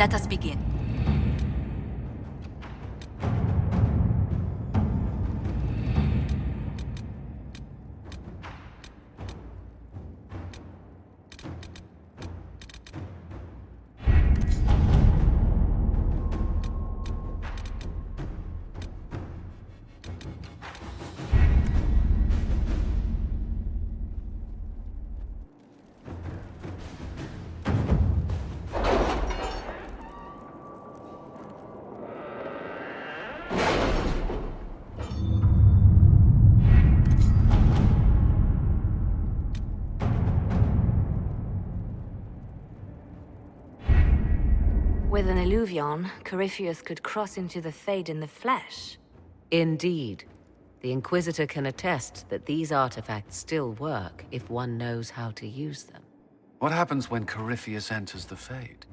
Let us begin. With an illuvion, Corypheus could cross into the Fade in the flesh. Indeed. The Inquisitor can attest that these artifacts still work if one knows how to use them. What happens when Corypheus enters the Fade?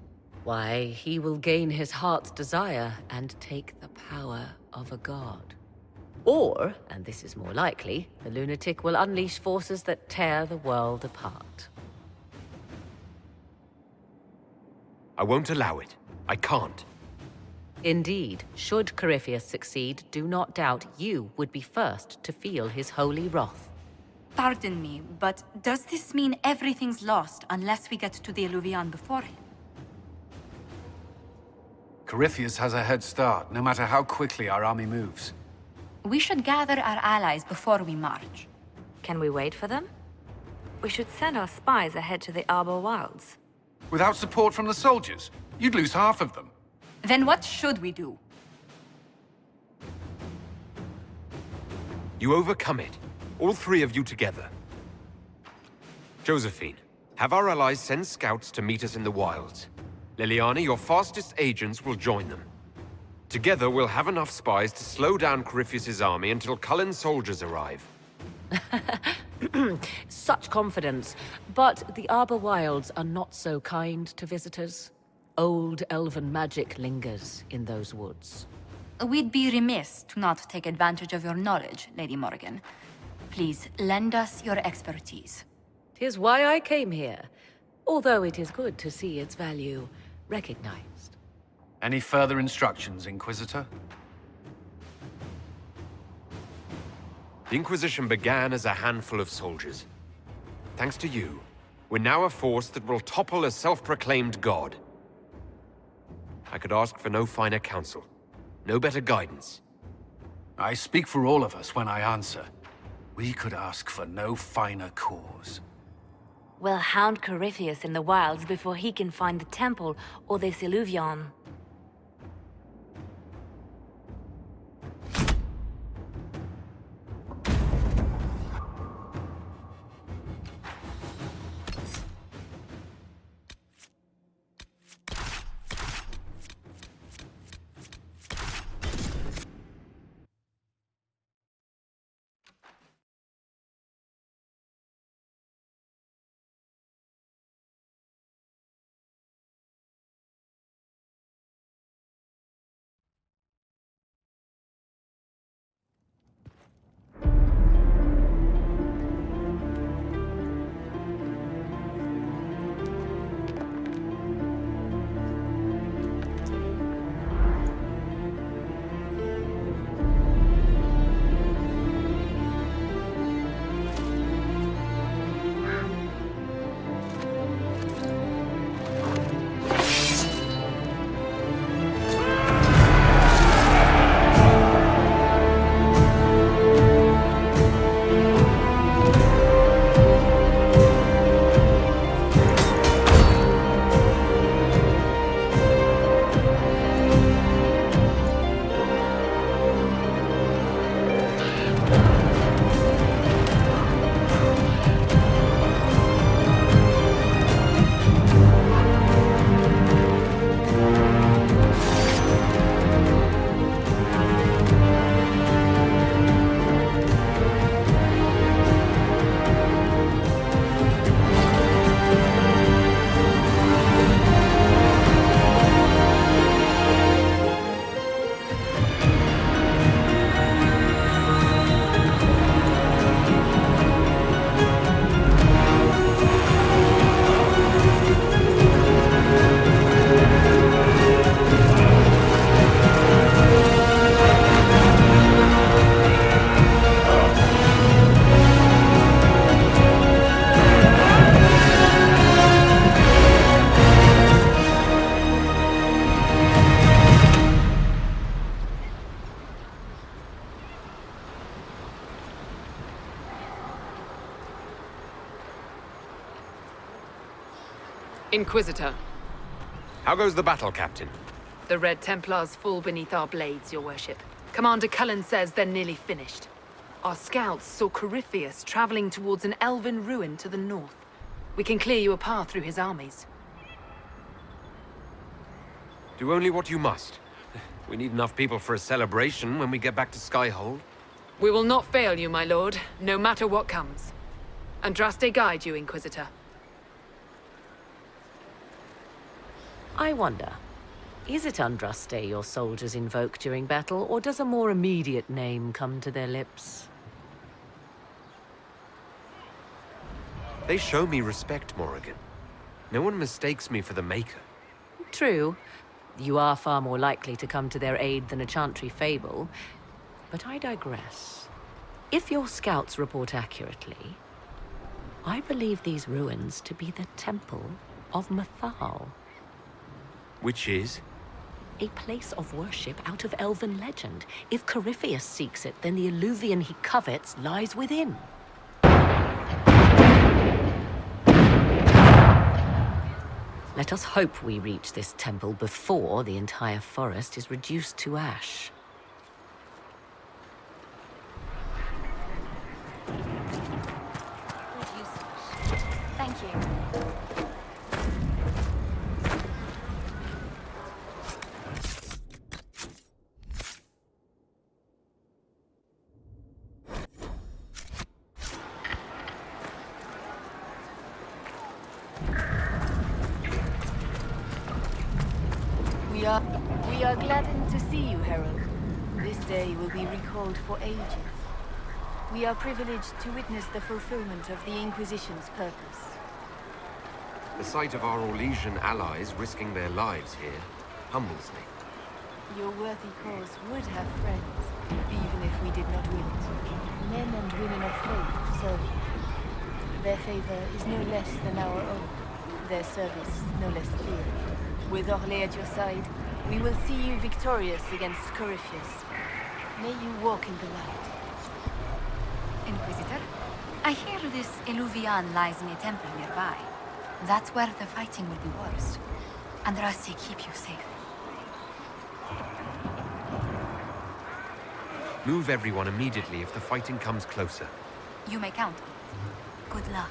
Why, he will gain his heart's desire and take the power of a god. Or, and this is more likely, the lunatic will unleash forces that tear the world apart. I won't allow it. I can't. Indeed, should Corypheus succeed, do not doubt you would be first to feel his holy wrath. Pardon me, but does this mean everything's lost unless we get to the Illuvion before him? Corypheus has a head start, no matter how quickly our army moves. We should gather our allies before we march. Can we wait for them? We should send our spies ahead to the Arbor Wilds. Without support from the soldiers, you'd lose half of them. Then what should we do? You overcome it. All three of you together. Josephine, have our allies send scouts to meet us in the wilds. Liliana, your fastest agents will join them. Together, we'll have enough spies to slow down Corypheus' army until Cullen's soldiers arrive. Such confidence. But the Arbor Wilds are not so kind to visitors. Old elven magic lingers in those woods. We'd be remiss to not take advantage of your knowledge, Lady Morgan. Please, lend us your expertise. 'Tis why I came here, although it is good to see its value recognized. Any further instructions, Inquisitor? The Inquisition began as a handful of soldiers. Thanks to you, we're now a force that will topple a self-proclaimed god. I could ask for no finer counsel, no better guidance. I speak for all of us when I answer. We could ask for no finer cause. We'll hound Corypheus in the wilds before he can find the temple or this illuvion. Inquisitor, How goes the battle, Captain? the Red Templars fall beneath our blades, your worship. Commander Cullen says they're nearly finished. Our scouts saw Corypheus traveling towards an elven ruin to the north. We can clear you a path through his armies. Do only what you must. We need enough people for a celebration when we get back to Skyhold. We will not fail you, my lord, no matter what comes. Andraste guide you, Inquisitor. I wonder, is it Andraste your soldiers invoke during battle, or does a more immediate name come to their lips? They show me respect, Morrigan. No one mistakes me for the Maker. True. You are far more likely to come to their aid than a chantry fable, but I digress. If your scouts report accurately, I believe these ruins to be the Temple of Mathal. Which is? A place of worship out of elven legend. If Corypheus seeks it, then the alluvion he covets lies within. Let us hope we reach this temple before the entire forest is reduced to ash. Thank you. We are gladdened to see you, Herald. This day will be recalled for ages. We are privileged to witness the fulfillment of the Inquisition's purpose. The sight of our Orlesian allies risking their lives here humbles me. Your worthy cause would have friends, even if we did not will it. Men and women of faith serve you. Their favor is no less than our own, their service no less clear. With Orlais at your side, we will see you victorious against Corypheus. May you walk in the light. Inquisitor, I hear this Illuvian lies in a temple nearby. That's where the fighting will be worst. Andraste, keep you safe. Move everyone immediately if the fighting comes closer. You may count. Good luck.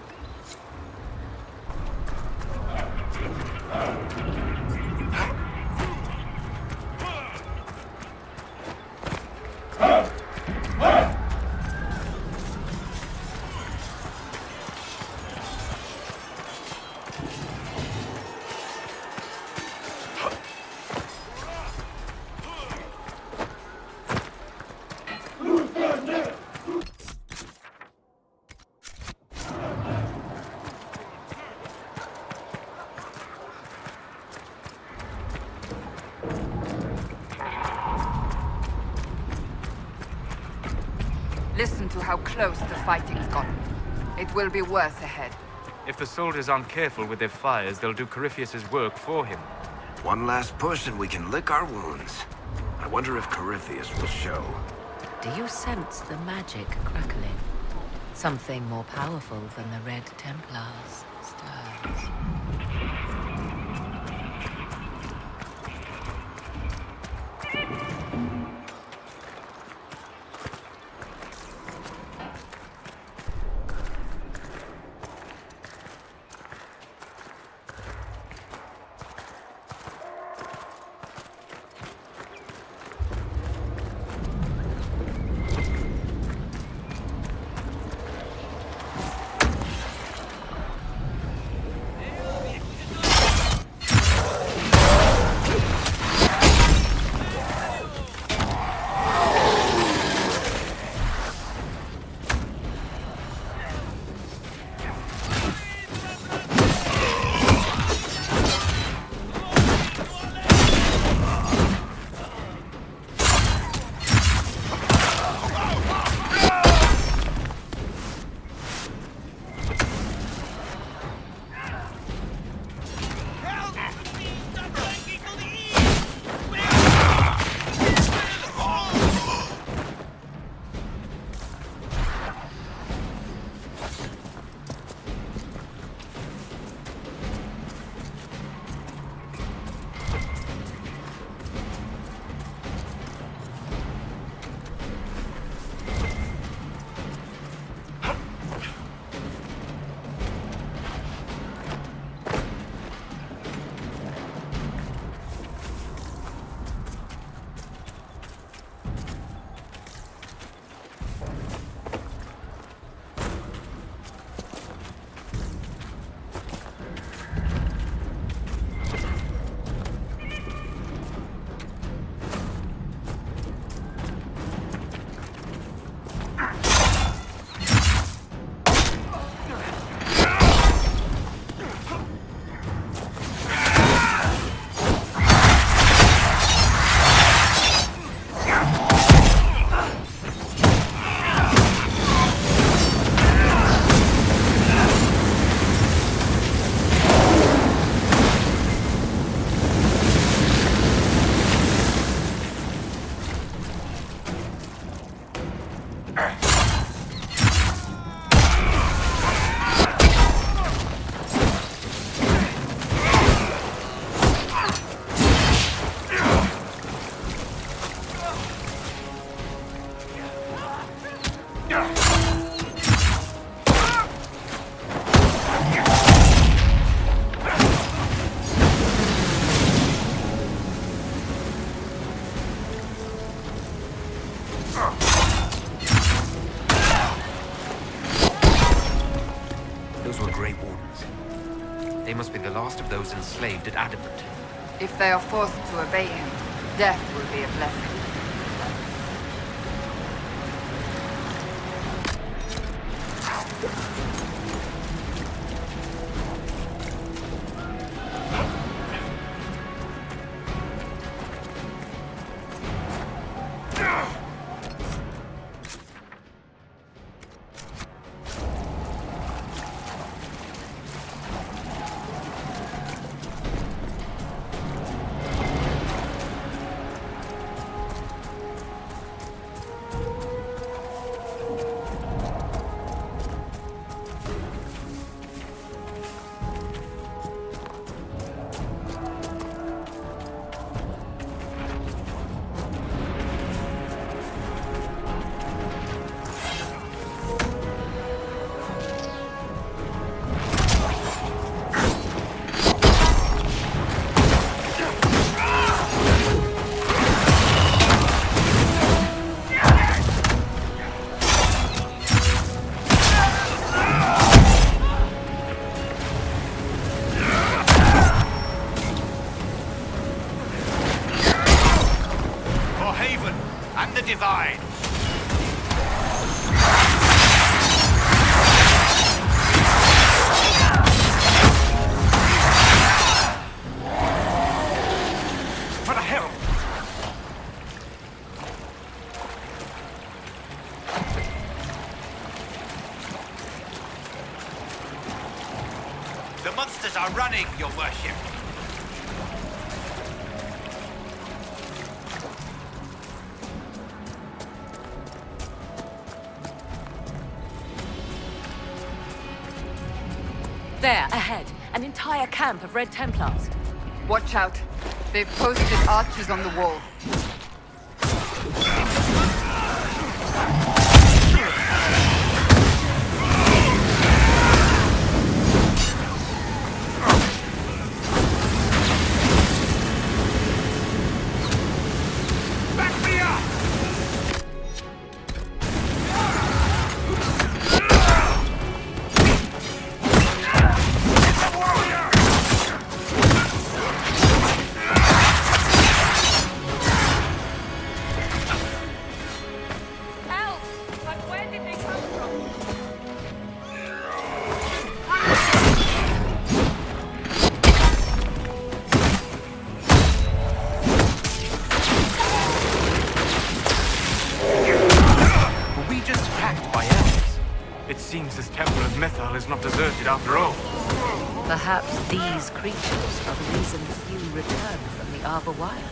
Listen to how close the fighting's gotten. It will be worse ahead. If the soldiers aren't careful with their fires, they'll do Corypheus's work for him. One last push and we can lick our wounds. I wonder if Corypheus will show. Do you sense the magic crackling? Something more powerful than the Red Templars stirs. They must be the last of those enslaved at Adamant. If they are forced to obey him, death will be a blessing. Divine! For the hell! The monsters are running, your worship! There, ahead. An entire camp of Red Templars. Watch out. They've posted archers on the wall. Is not deserted after all. Perhaps these creatures are the reason you returned from the Arbor Wilds.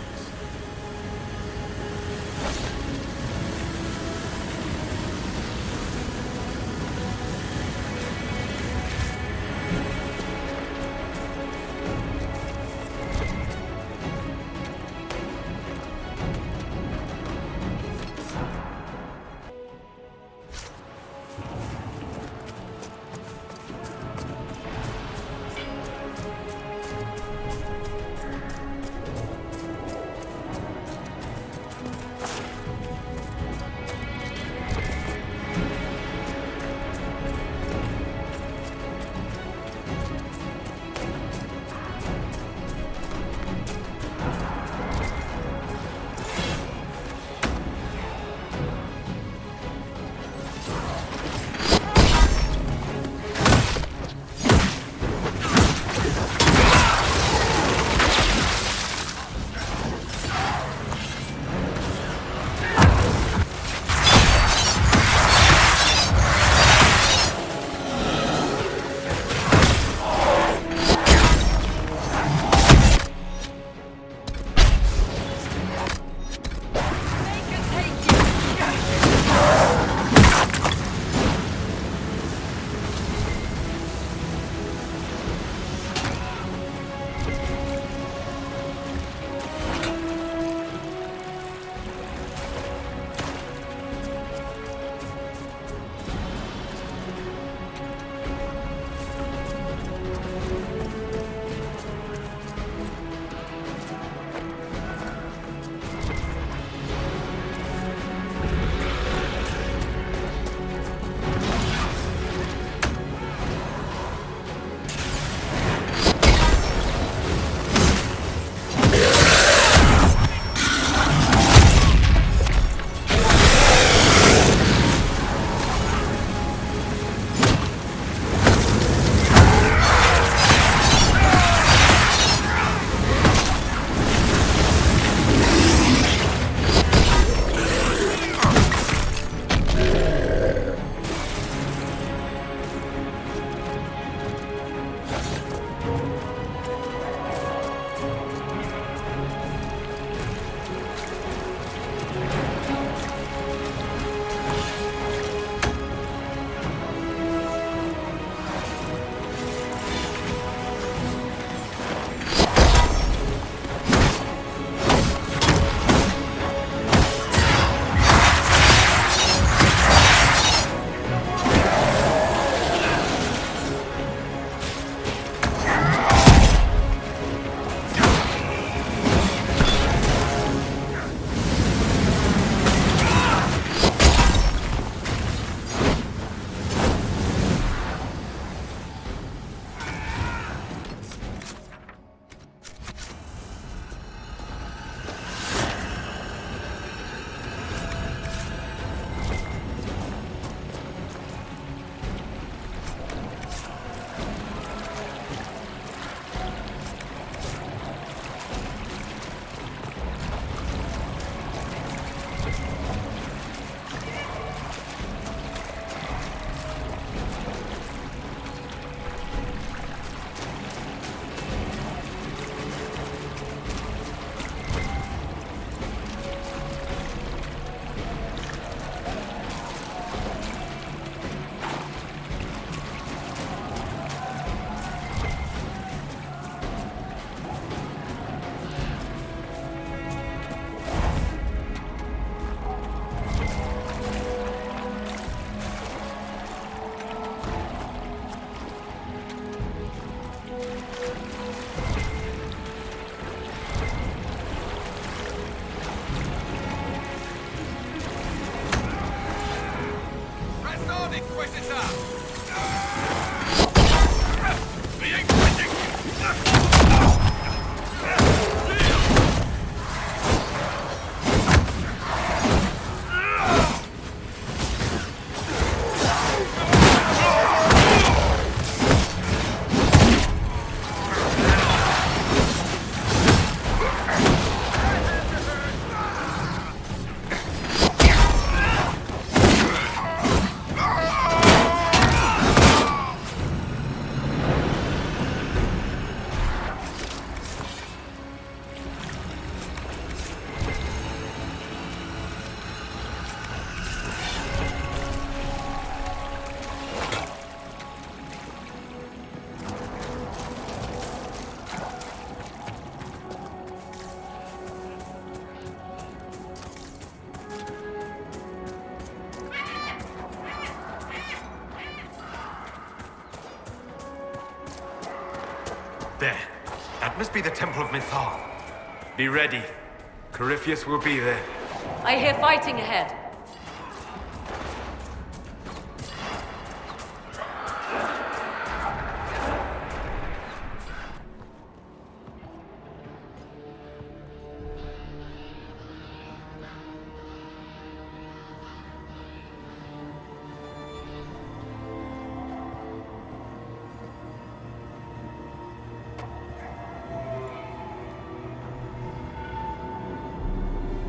There. That must be the Temple of Mythal. Be ready. Corypheus will be there. I hear fighting ahead.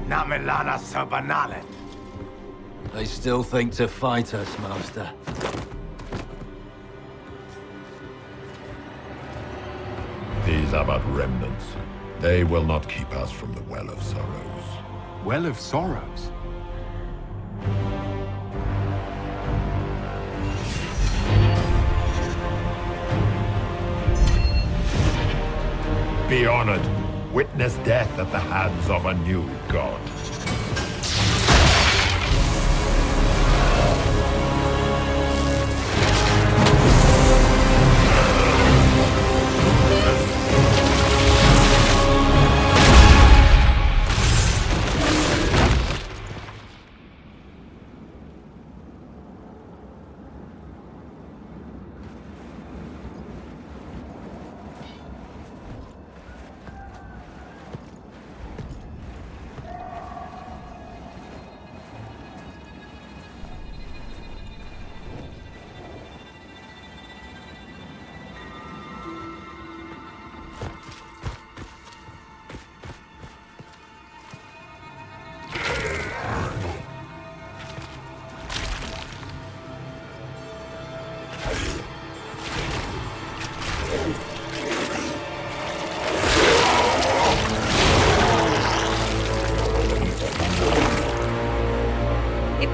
Namelana Sabanale. They still think to fight us, Master. These are but remnants. They will not keep us from the Well of Sorrows. Well of Sorrows? Be honored. Witness death at the hands of a new god.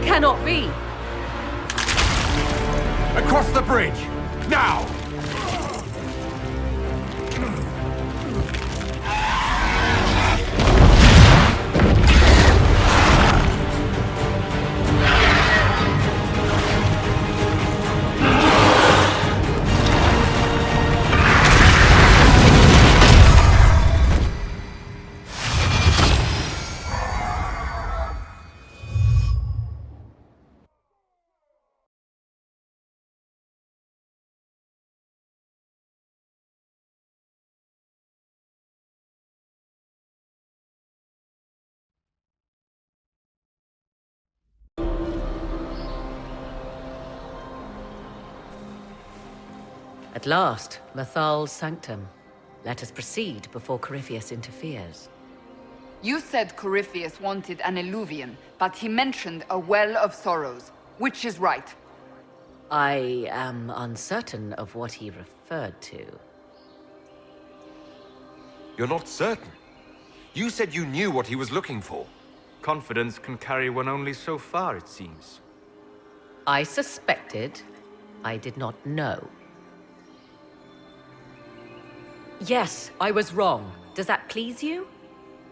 Cannot be! Across the bridge! Now! At last, Mythal's sanctum. Let us proceed before Corypheus interferes. You said Corypheus wanted an eluvian, but he mentioned a Well of Sorrows. Which is right? I am uncertain of what he referred to. You're not certain? You said you knew what he was looking for. Confidence can carry one only so far, it seems. I suspected. I did not know. Yes, I was wrong. Does that please you?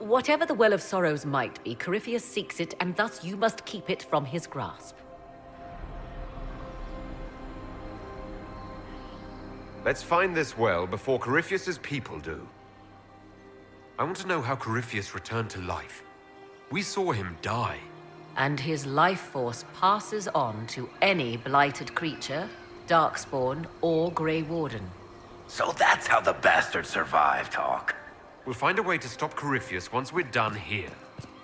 Whatever the Well of Sorrows might be, Corypheus seeks it, and thus you must keep it from his grasp. Let's find this well before Corypheus's people do. I want to know how Corypheus returned to life. We saw him die. and his life force passes on to any blighted creature, darkspawn, or Grey Warden. So that's how the bastard survived, Hawk. We'll find a way to stop Corypheus once we're done here.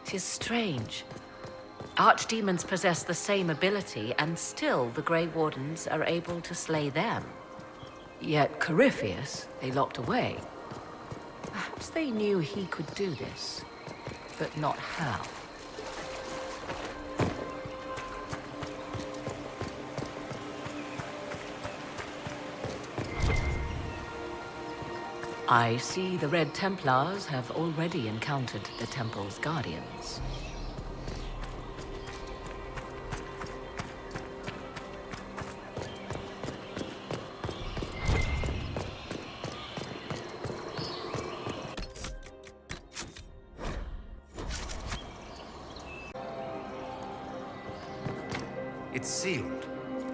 'Tis strange. Archdemons possess the same ability, and still the Grey Wardens are able to slay them. Yet Corypheus, they locked away. Perhaps they knew he could do this, but not how. I see the Red Templars have already encountered the Temple's Guardians. It's sealed.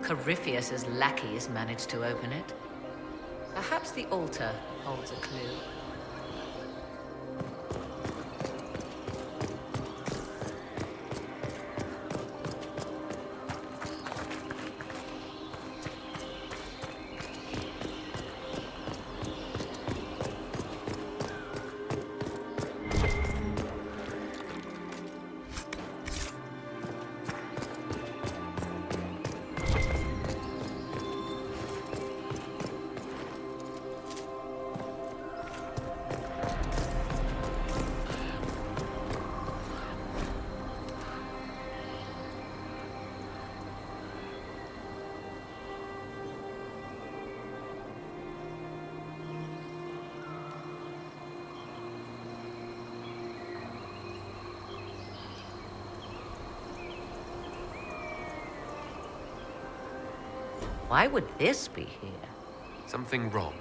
Corypheus's lackeys managed to open it. Perhaps the altar holds a clue. Why would this be here? Something wrong.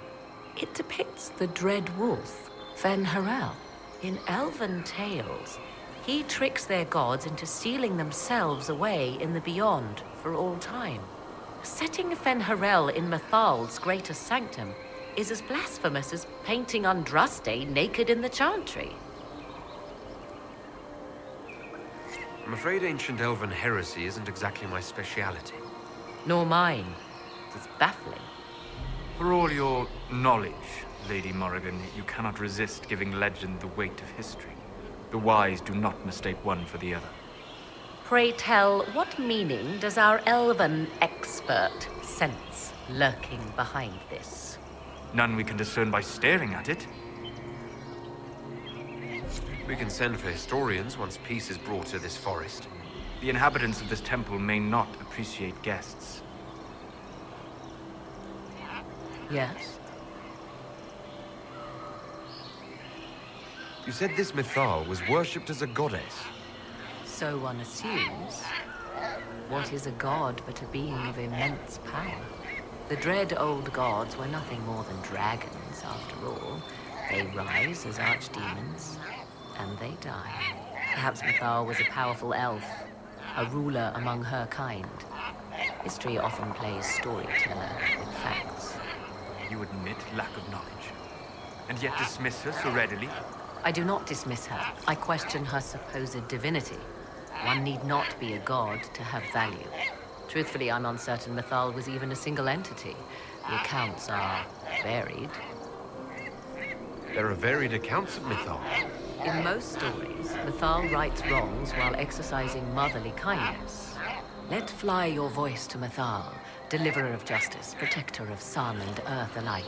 It depicts the dread wolf, Fen-Harel. In elven tales, he tricks their gods into sealing themselves away in the beyond for all time. Setting Fen-Harel in Methal's greater sanctum is as blasphemous as painting Andraste naked in the chantry. I'm afraid ancient elven heresy isn't exactly my speciality. Nor mine. It's baffling. For all your knowledge, Lady Morrigan, you cannot resist giving legend the weight of history. The wise do not mistake one for the other. Pray tell, what meaning does our elven expert sense lurking behind this? None we can discern by staring at it. We can send for historians once peace is brought to this forest. The inhabitants of this temple may not appreciate guests. Yes? You said this Mythal was worshipped as a goddess. So one assumes. What is a god but a being of immense power? The dread old gods were nothing more than dragons, after all. They rise as archdemons, and they die. Perhaps Mythal was a powerful elf, a ruler among her kind. History often plays storyteller with facts. You admit lack of knowledge, and yet dismiss her so readily? I do not dismiss her. I question her supposed divinity. One need not be a god to have value. Truthfully, I'm uncertain Mythal was even a single entity. The accounts are varied. There are varied accounts of Mythal. In most stories, Mythal rights wrongs while exercising motherly kindness. Let fly your voice to Mythal, deliverer of justice, protector of sun and earth alike.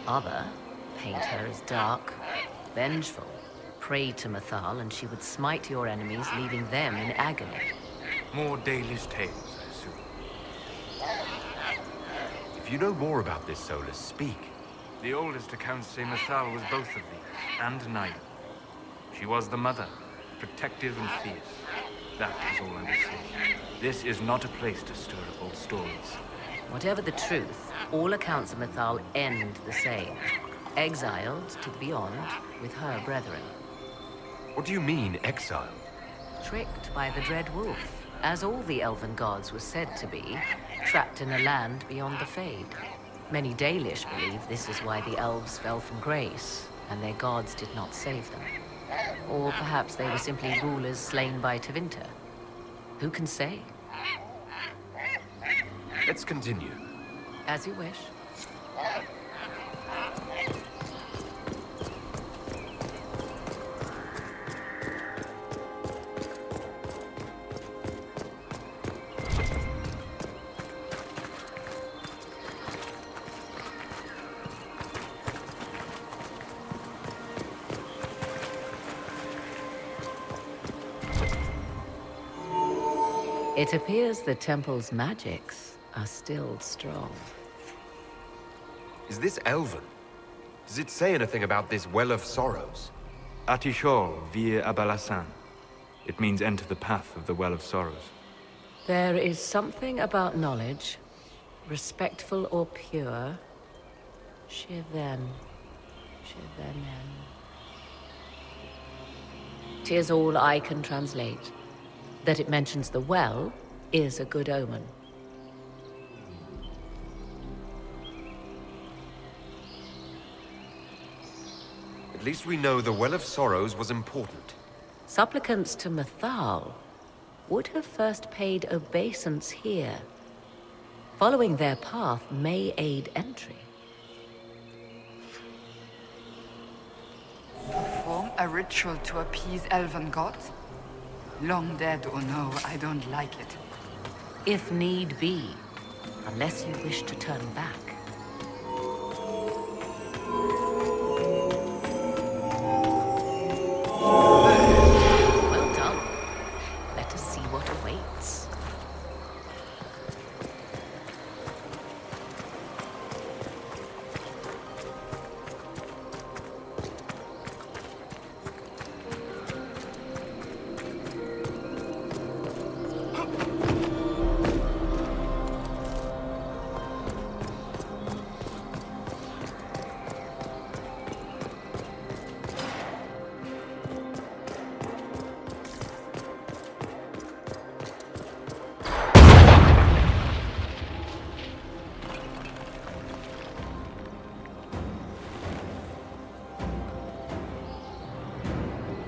Other paint her as dark, vengeful. Pray to Mythal and she would smite your enemies, leaving them in agony. More Dalish tales, I assume. If you know more about this, Solus, speak. The oldest accounts say Mythal was both of these, and neither. She was the mother, protective and fierce. That is all I will say. This is not a place to stir up old stories. Whatever the truth, all accounts of Mythal end the same. Exiled to the beyond with her brethren. What do you mean, exiled? Tricked by the dread wolf, as all the elven gods were said to be, trapped in a land beyond the Fade. Many Dalish believe this is why the elves fell from grace, and their gods did not save them. Or perhaps they were simply rulers slain by Tevinter. Who can say? Let's continue. As you wish. It appears the temple's magics are still strong. Is this Elven? Does it say anything about this Well of Sorrows? Atishol vir Abalasan. It means enter the path of the Well of Sorrows. There is something about knowledge, respectful or pure. Shiven. Shivenen. 'Tis all I can translate. That it mentions the well is a good omen. At least we know the Well of Sorrows was important. Supplicants to Mythal would have first paid obeisance here. Following their path may aid entry. Perform a ritual to appease elven gods? Long dead or no, I don't like it. If need be, unless you wish to turn back. Well done. Let us see what awaits.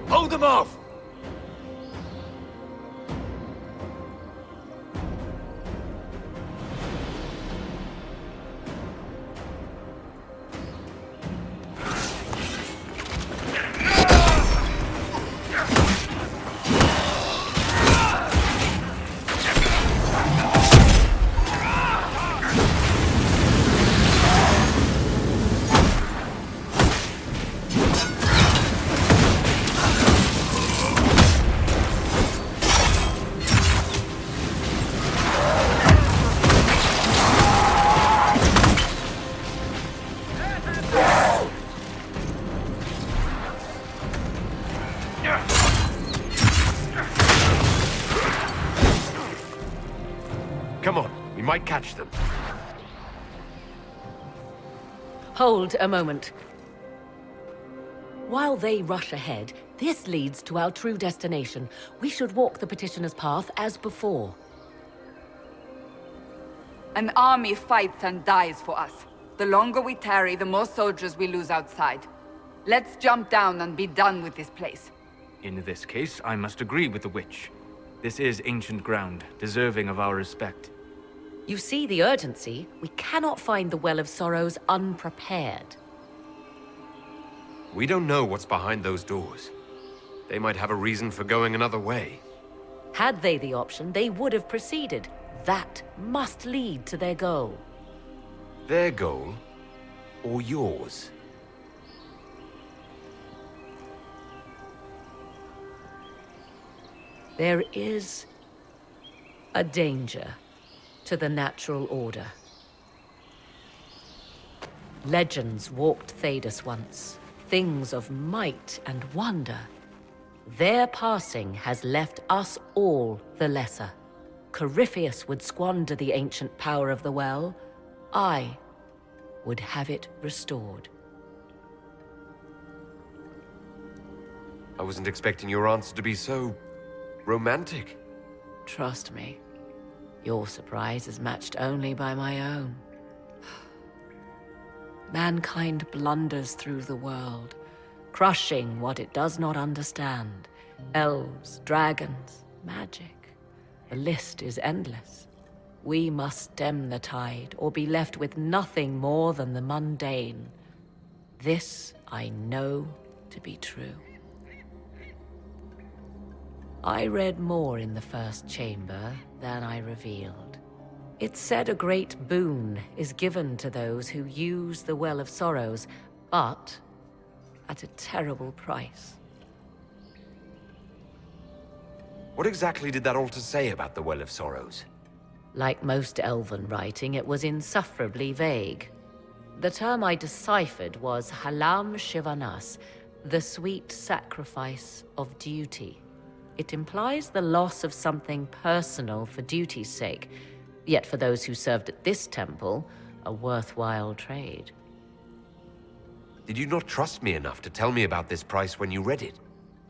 Hold them off! Come on, we might catch them. Hold a moment. While they rush ahead, this leads to our true destination. We should walk the petitioner's path as before. An army fights and dies for us. The longer we tarry, the more soldiers we lose outside. Let's jump down and be done with this place. In this case, I must agree with the witch. This is ancient ground, deserving of our respect. You see the urgency? We cannot find the Well of Sorrows unprepared. We don't know what's behind those doors. They might have a reason for going another way. Had they the option, they would have proceeded. That must lead to their goal. Their goal, or yours? There is a danger to the natural order. Legends walked Thedas once, things of might and wonder. Their passing has left us all the lesser. Corypheus would squander the ancient power of the well. I would have it restored. I wasn't expecting your answer to be so romantic. Trust me, your surprise is matched only by my own. Mankind blunders through the world, crushing what it does not understand. Elves, dragons, magic. The list is endless. We must stem the tide, or be left with nothing more than the mundane. This I know to be true. I read more in the first chamber than I revealed. It said a great boon is given to those who use the Well of Sorrows, but at a terrible price. What exactly did that altar say about the Well of Sorrows? Like most Elven writing, it was insufferably vague. The term I deciphered was Halam Shivanas, the sweet sacrifice of duty. It implies the loss of something personal for duty's sake, yet for those who served at this temple, a worthwhile trade. Did you not trust me enough to tell me about this price when you read it?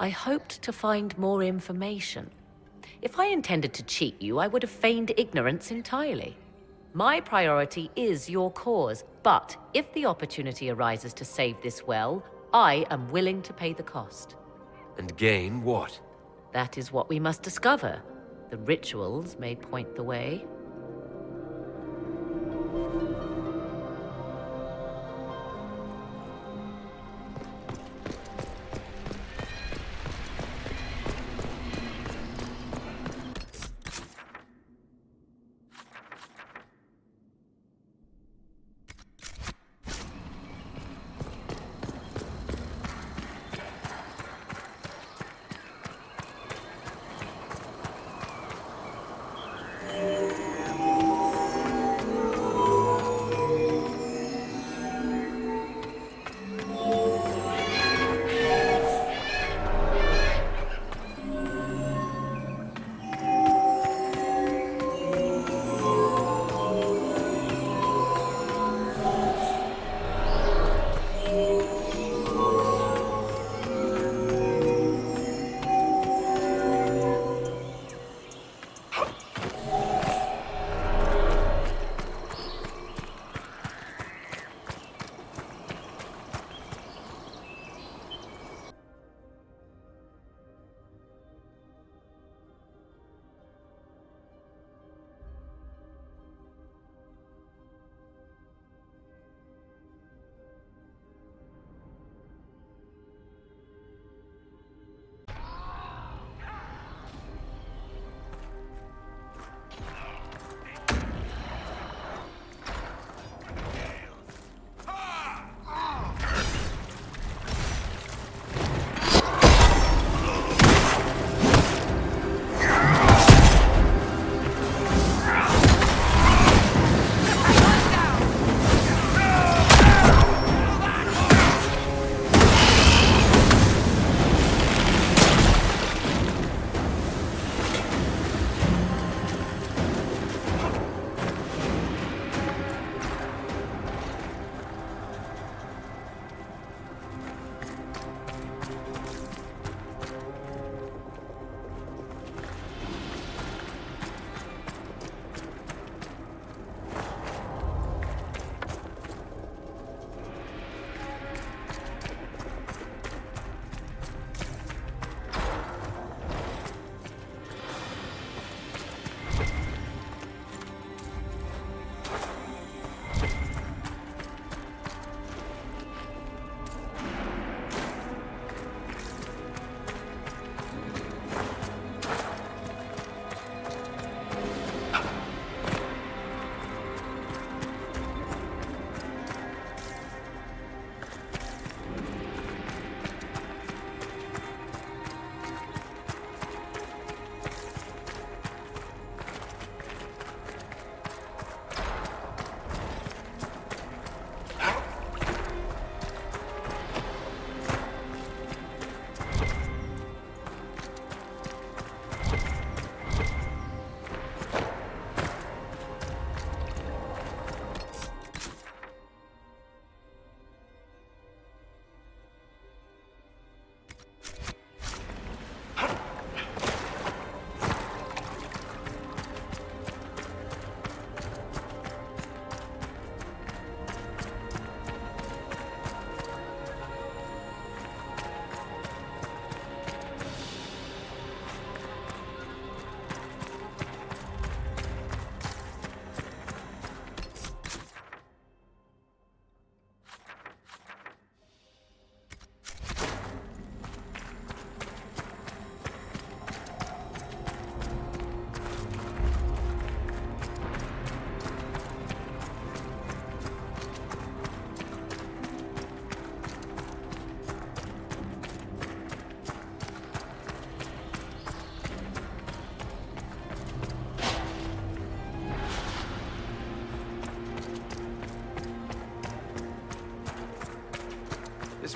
I hoped to find more information. If I intended to cheat you, I would have feigned ignorance entirely. My priority is your cause, but if the opportunity arises to save this well, I am willing to pay the cost. And gain what? That is what we must discover. The rituals may point the way.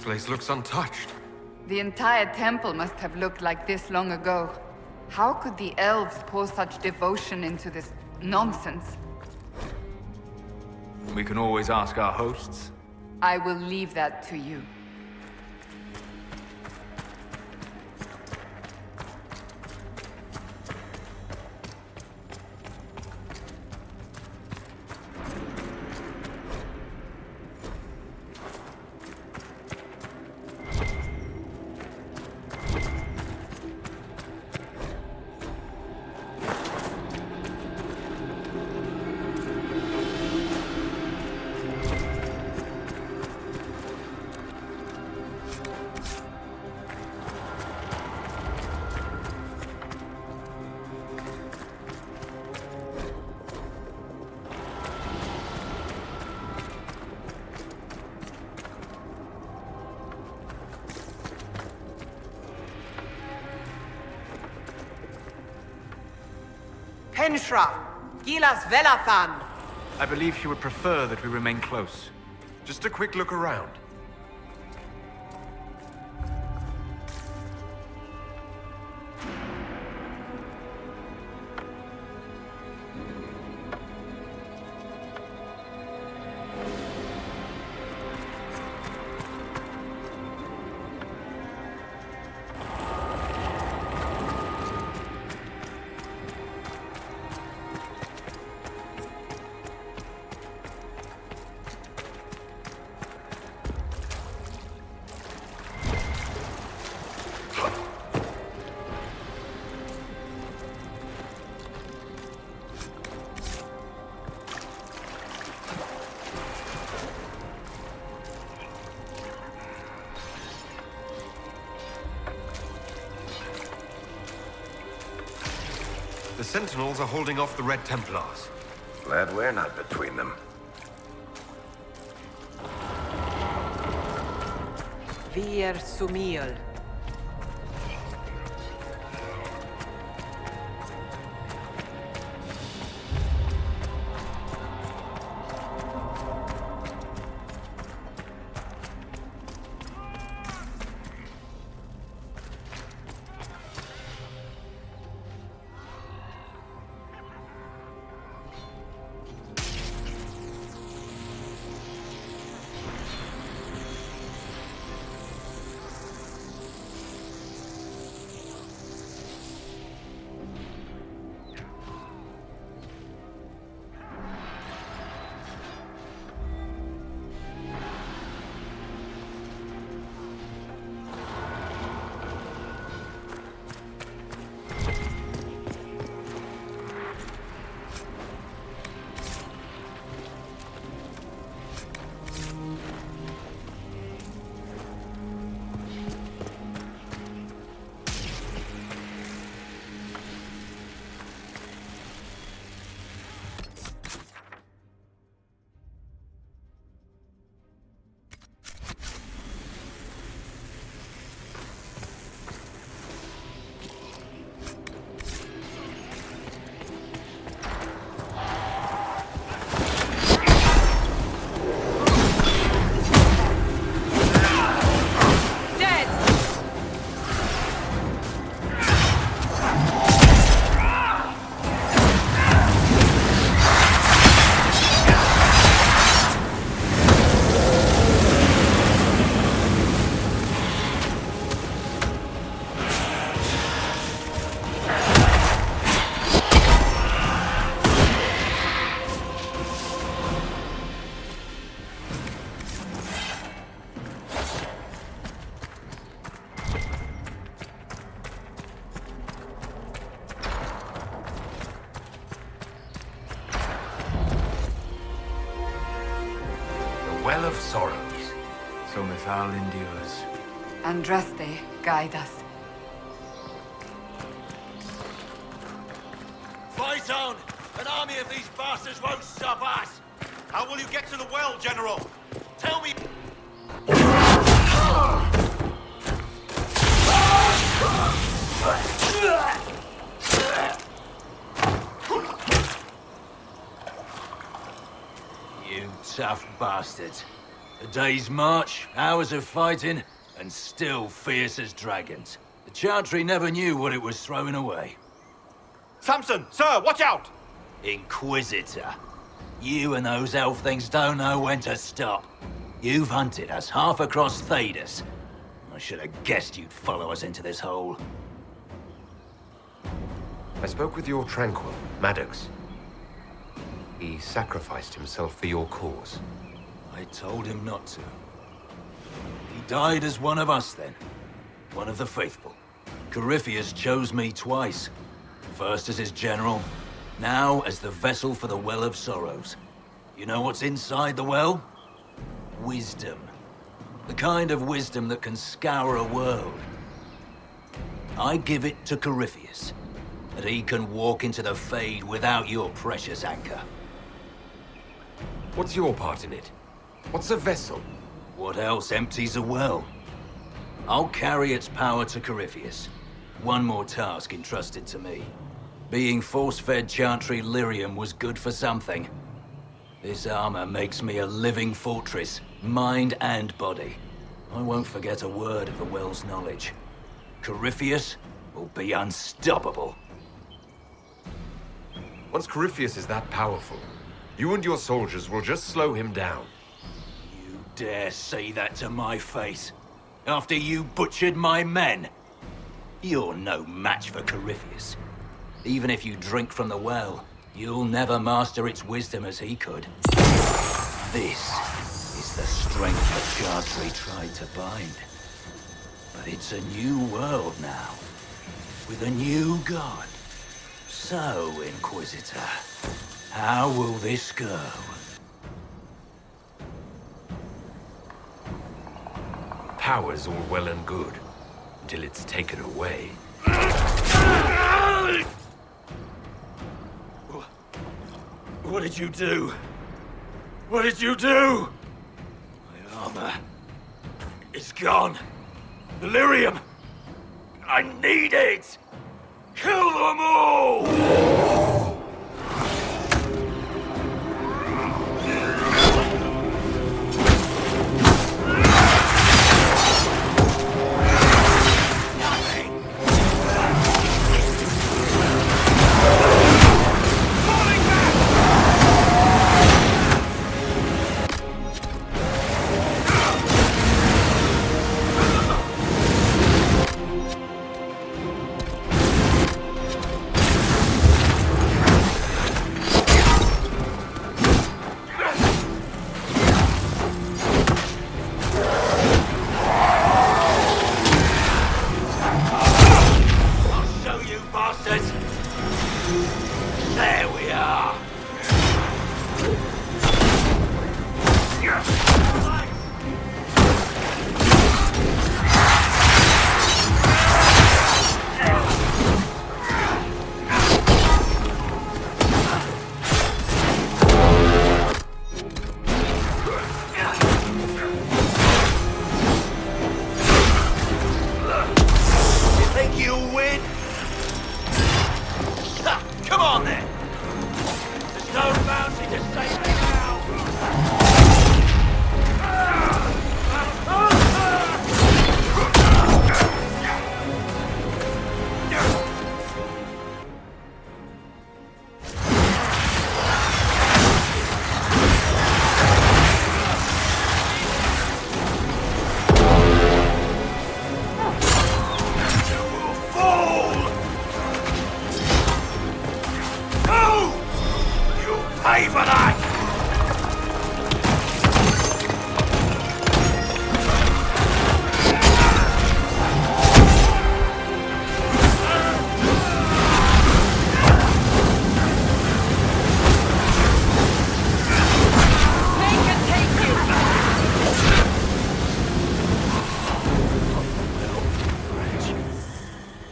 place looks untouched. The entire temple must have looked like this long ago. How could the elves pour such devotion into this nonsense? We can always ask our hosts. I will leave that to you. Henshra, Gilas Velafan. I believe she would prefer that we remain close. Just a quick look around. The Sentinels are holding off the Red Templars. Glad we're not between them. Vir Sumiel. Well of Sorrows. So Mithal endures. Andraste, guide us. Fight on! An army of these bastards won't stop us! How will you get to the well, General? Tell me... You tough bastards. A day's march, hours of fighting, and still fierce as dragons. The Chantry never knew what it was throwing away. Samson, sir, watch out! Inquisitor. You and those elf things don't know when to stop. You've hunted us half across Thedas. I should have guessed you'd follow us into this hole. I spoke with your Tranquil, Maddox. He sacrificed himself for your cause. I told him not to. He died as one of us then. One of the faithful. Corypheus chose me twice. First as his general, now as the vessel for the Well of Sorrows. You know what's inside the well? Wisdom. The kind of wisdom that can scour a world. I give it to Corypheus, that he can walk into the Fade without your precious anchor. What's your part in it? What's a vessel? What else empties a well? I'll carry its power to Corypheus. One more task entrusted to me. Being force-fed Chantry lyrium was good for something. This armor makes me a living fortress, mind and body. I won't forget a word of the well's knowledge. Corypheus will be unstoppable. Once Corypheus is that powerful, you and your soldiers will just slow him down. You dare say that to my face? After you butchered my men? You're no match for Corypheus. Even if you drink from the well, you'll never master its wisdom as he could. This is the strength that Chantry tried to bind. But it's a new world now, with a new god. So, Inquisitor, how will this go? Power's all well and good, until it's taken away. What did you do? What did you do? My armor is gone. The lyrium! I need it! Kill them all! There we are! You think you'll win? Come on then! There's no bounty to save me now! Pay for that!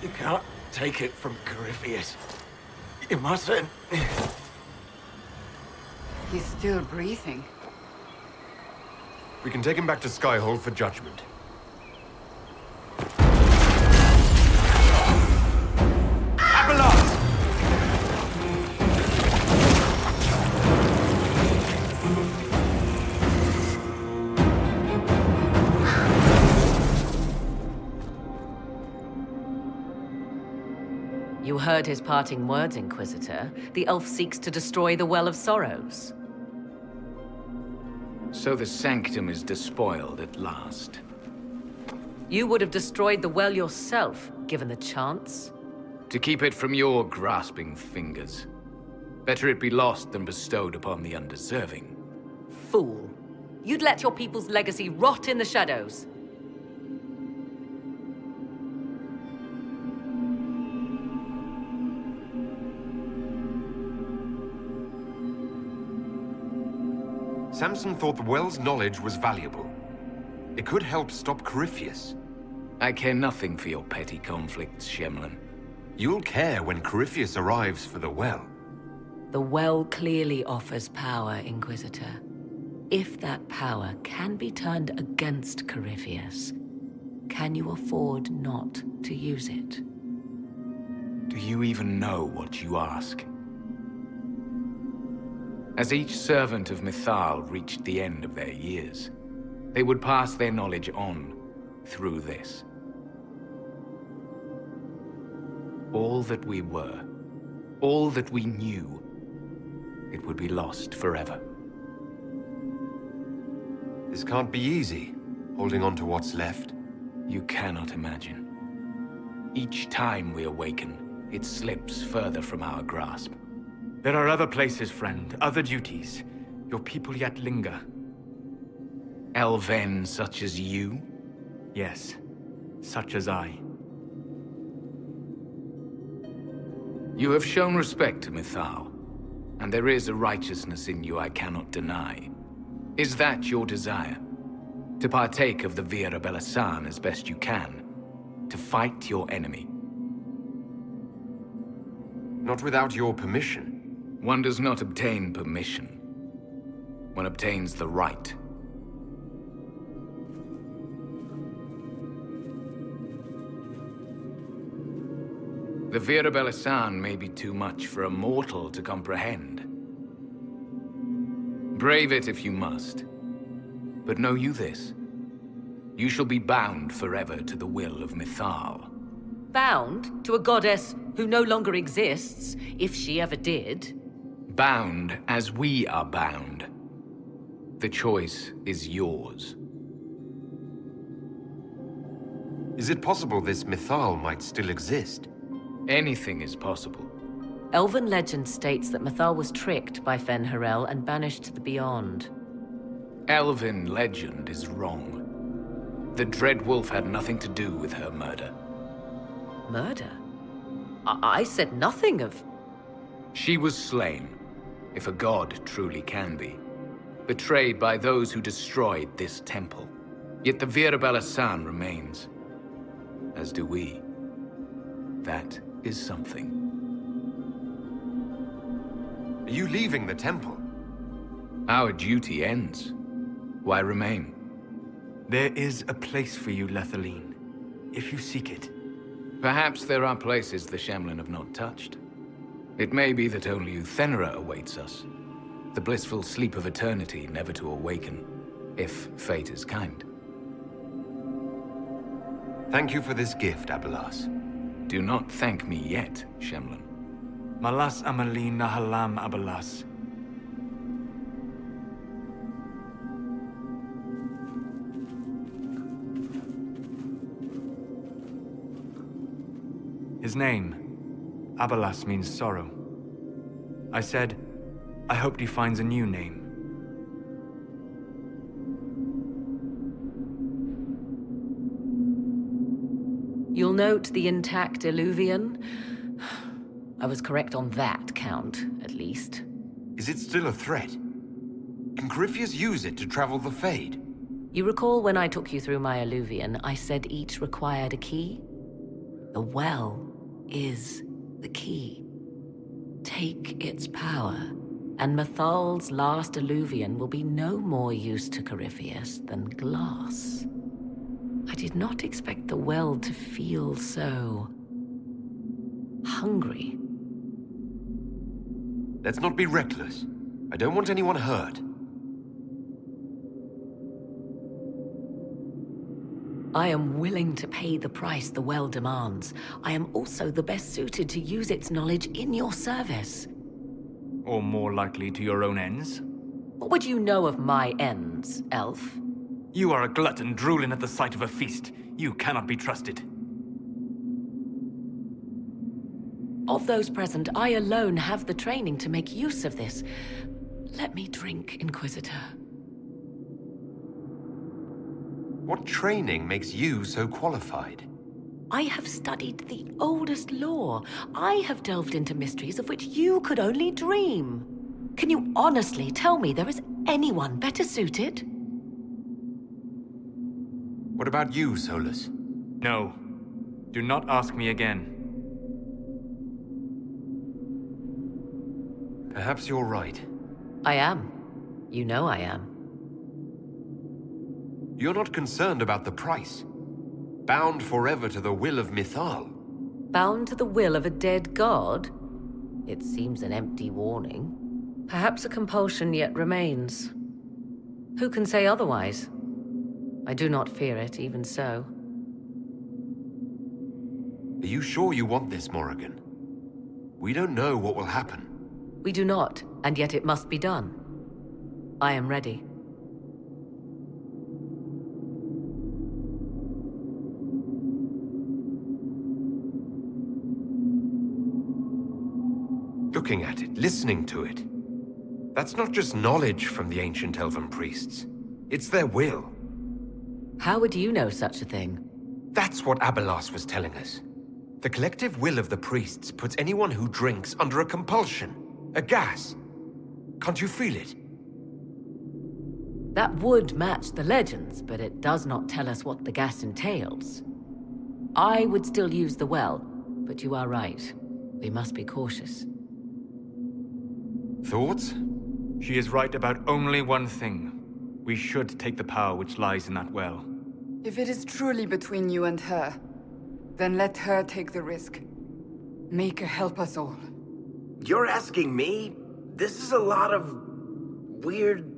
You can't take it from Corypheus. You mustn't. He's still breathing. We can take him back to Skyhold for judgment. heard his parting words, Inquisitor. The elf seeks to destroy the Well of Sorrows. So the Sanctum is despoiled at last. You would have destroyed the well yourself, given the chance. To keep it from your grasping fingers. Better it be lost than bestowed upon the undeserving. Fool. You'd let your people's legacy rot in the shadows. Samson thought the well's knowledge was valuable. It could help stop Corypheus. I care nothing for your petty conflicts, Shemlin. You'll care when Corypheus arrives for the well. The well clearly offers power, Inquisitor. If that power can be turned against Corypheus, can you afford not to use it? Do you even know what you ask? As each servant of Mythal reached the end of their years, they would pass their knowledge on through this. All that we were, all that we knew, it would be lost forever. This can't be easy, holding on to what's left. You cannot imagine. Each time we awaken, it slips further from our grasp. There are other places, friend, other duties. Your people yet linger. Elven such as you? Yes, such as I. You have shown respect to Mythal, and there is a righteousness in you I cannot deny. Is that your desire? To partake of the Vira Belasan as best you can? To fight your enemy? Not without your permission. One does not obtain permission. One obtains the right. The Vira Belasan may be too much for a mortal to comprehend. Brave it if you must. But know you this. You shall be bound forever to the will of Mythal. Bound to a goddess who no longer exists, if she ever did. Bound as we are bound. The choice is yours. Is it possible this Mythal might still exist? Anything is possible. Elven legend states that Mythal was tricked by Fen-Harel and banished to the Beyond. Elven legend is wrong. The Dreadwolf had nothing to do with her murder. Murder? I said nothing of... She was slain, if a god truly can be. Betrayed by those who destroyed this temple. Yet the Vira Belasan remains. As do we. That is something. Are you leaving the temple? Our duty ends. Why remain? There is a place for you, Lethaline, if you seek it. Perhaps there are places the Shemlin have not touched. It may be that only Uthenera awaits us. The blissful sleep of eternity, never to awaken, if fate is kind. Thank you for this gift, Abelas. Do not thank me yet, Shemlin. Malas Amalin Nahalam Abelas. His name, Abelas, means sorrow. I said, I hoped he finds a new name. You'll note the intact Illuvian. I was correct on that count, at least. Is it still a threat? Can Corypheus use it to travel the Fade? You recall when I took you through my Illuvian, I said each required a key? The well is the key. Take its power, and Mythal's last Illuvian will be no more use to Corypheus than glass. I did not expect the well to feel so... hungry. Let's not be reckless. I don't want anyone hurt. I am willing to pay the price the well demands. I am also the best suited to use its knowledge in your service. Or more likely to your own ends? What would you know of my ends, elf? You are a glutton drooling at the sight of a feast. You cannot be trusted. Of those present, I alone have the training to make use of this. Let me drink, Inquisitor. What training makes you so qualified? I have studied the oldest lore. I have delved into mysteries of which you could only dream. Can you honestly tell me there is anyone better suited? What about you, Solus? No. Do not ask me again. Perhaps you're right. I am. You know I am. You're not concerned about the price. Bound forever to the will of Mythal. Bound to the will of a dead god? It seems an empty warning. Perhaps a compulsion yet remains. Who can say otherwise? I do not fear it, even so. Are you sure you want this, Morrigan? We don't know what will happen. We do not, and yet it must be done. I am ready. Looking at it, listening to it. That's not just knowledge from the ancient elven priests. It's their will. How would you know such a thing? That's what Abelas was telling us. The collective will of the priests puts anyone who drinks under a compulsion. A gas. Can't you feel it? That would match the legends, but it does not tell us what the gas entails. I would still use the well, but you are right. We must be cautious. Thoughts? She is right about only one thing. We should take the power which lies in that well. If it is truly between you and her, then let her take the risk. Make her help us all. You're asking me? This is a lot of... weird...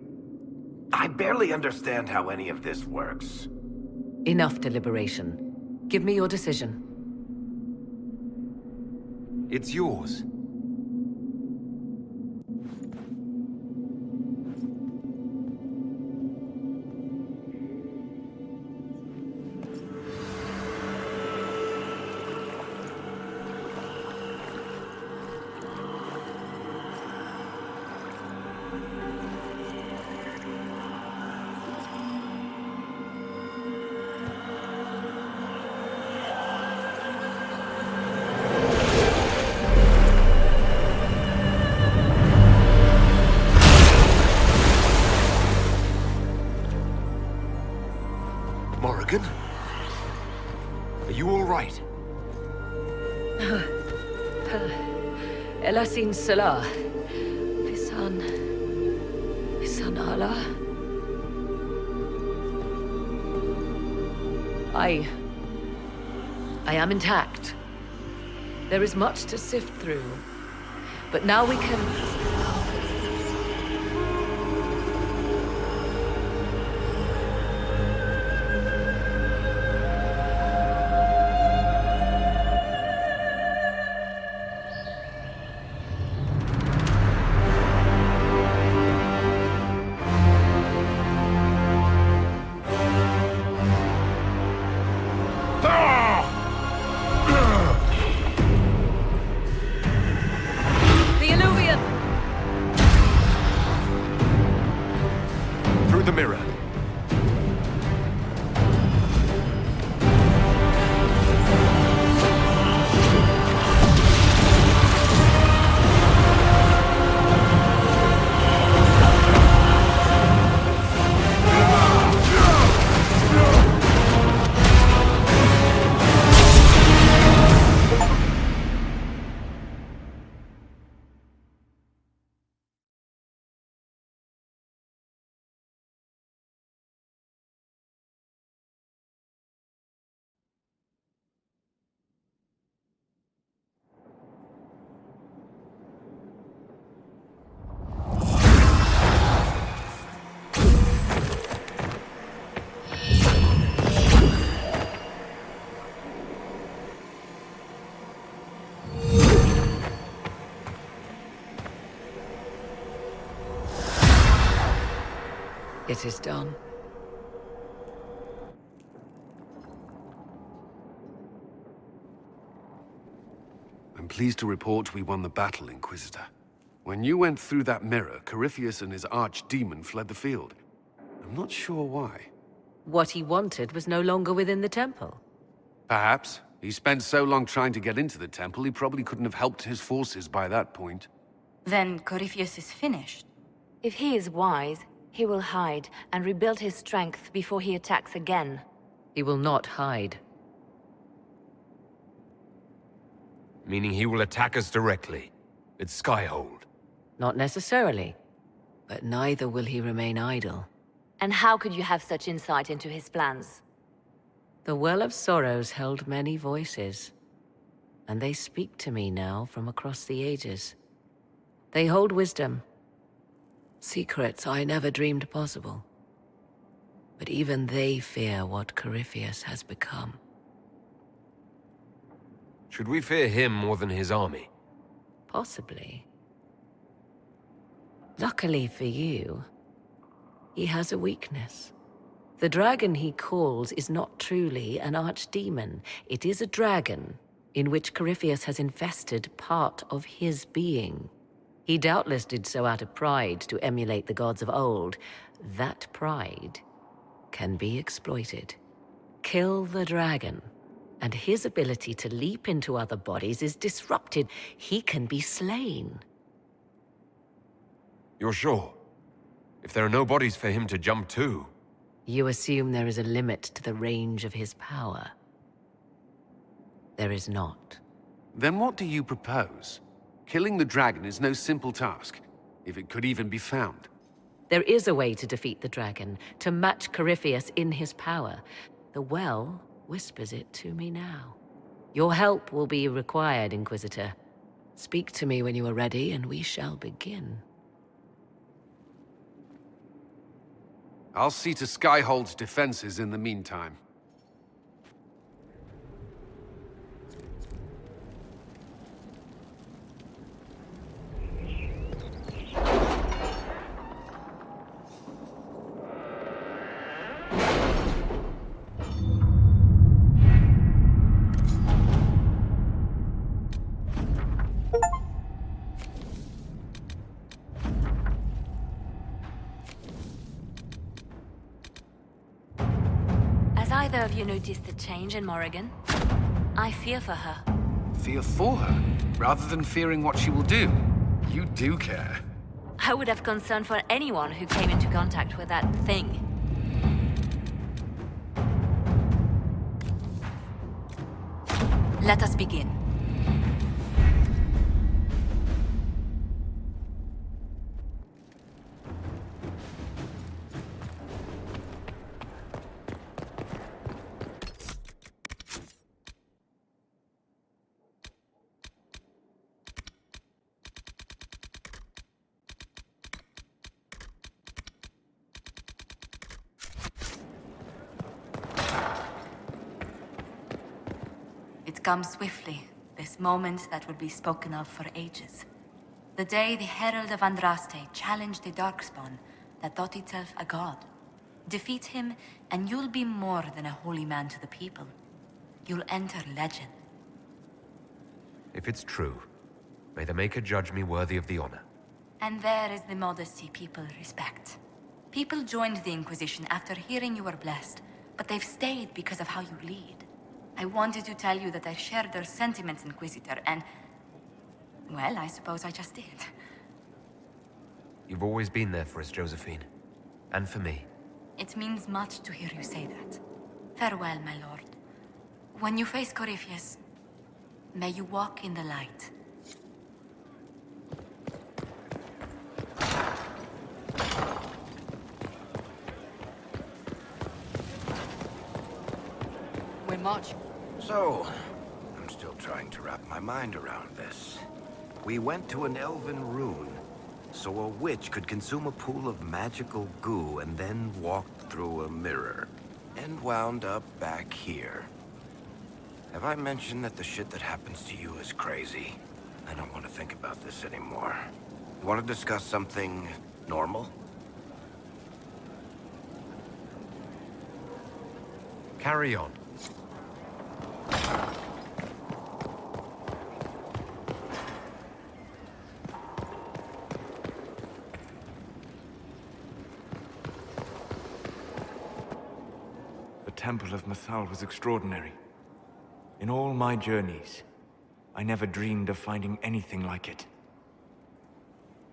I barely understand how any of this works. Enough deliberation. Give me your decision. It's yours. Morrigan? Are you all right? Elasin Salah. Visan Allah. I am intact. There is much to sift through. But now we can... It is done. I'm pleased to report we won the battle, Inquisitor. When you went through that mirror, Corypheus and his archdemon fled the field. I'm not sure why. What he wanted was no longer within the temple. Perhaps. He spent so long trying to get into the temple, he probably couldn't have helped his forces by that point. Then Corypheus is finished. If he is wise, he will hide and rebuild his strength before he attacks again. He will not hide. Meaning he will attack us directly. At Skyhold. Not necessarily. But neither will he remain idle. And how could you have such insight into his plans? The Well of Sorrows held many voices. And they speak to me now from across the ages. They hold wisdom. Secrets I never dreamed possible. But even they fear what Corypheus has become. Should we fear him more than his army? Possibly. Luckily for you, he has a weakness. The dragon he calls is not truly an archdemon. It is a dragon in which Corypheus has infested part of his being. He doubtless did so out of pride to emulate the gods of old. That pride can be exploited. Kill the dragon, and his ability to leap into other bodies is disrupted. He can be slain. You're sure? If there are no bodies for him to jump to... You assume there is a limit to the range of his power. There is not. Then what do you propose? Killing the dragon is no simple task, if it could even be found. There is a way to defeat the dragon, to match Corypheus in his power. The Well whispers it to me now. Your help will be required, Inquisitor. Speak to me when you are ready, and we shall begin. I'll see to Skyhold's defenses in the meantime. Has either of you noticed the change in Morrigan? I fear for her. Fear for her, rather than fearing what she will do. You do care. I would have concern for anyone who came into contact with that thing. Let us begin. It comes swiftly, this moment that will be spoken of for ages. The day the Herald of Andraste challenged the Darkspawn that thought itself a god. Defeat him, and you'll be more than a holy man to the people. You'll enter legend. If it's true, may the Maker judge me worthy of the honor. And there is the modesty people respect. People joined the Inquisition after hearing you were blessed, but they've stayed because of how you lead. I wanted to tell you that I shared their sentiments, Inquisitor, and... well, I suppose I just did. You've always been there for us, Josephine. And for me. It means much to hear you say that. Farewell, my lord. When you face Corypheus, may you walk in the light. We're marching. So, I'm still trying to wrap my mind around this. We went to an elven rune, so a witch could consume a pool of magical goo and then walked through a mirror, and wound up back here. Have I mentioned that the shit that happens to you is crazy? I don't want to think about this anymore. You want to discuss something normal? Carry on. The Temple of Mythal was extraordinary. In all my journeys, I never dreamed of finding anything like it.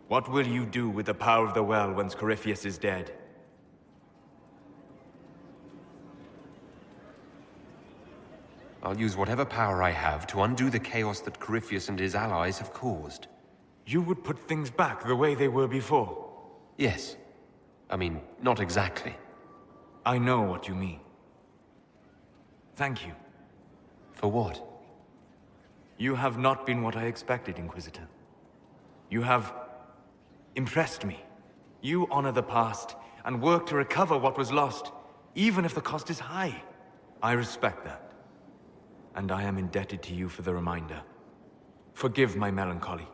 What will you do with the power of the well once Corypheus is dead? I'll use whatever power I have to undo the chaos that Corypheus and his allies have caused. You would put things back the way they were before? Yes. I mean, not exactly. I know what you mean. Thank you. For what? You have not been what I expected, Inquisitor. You have impressed me. You honor the past and work to recover what was lost, even if the cost is high. I respect that. And I am indebted to you for the reminder. Forgive my melancholy.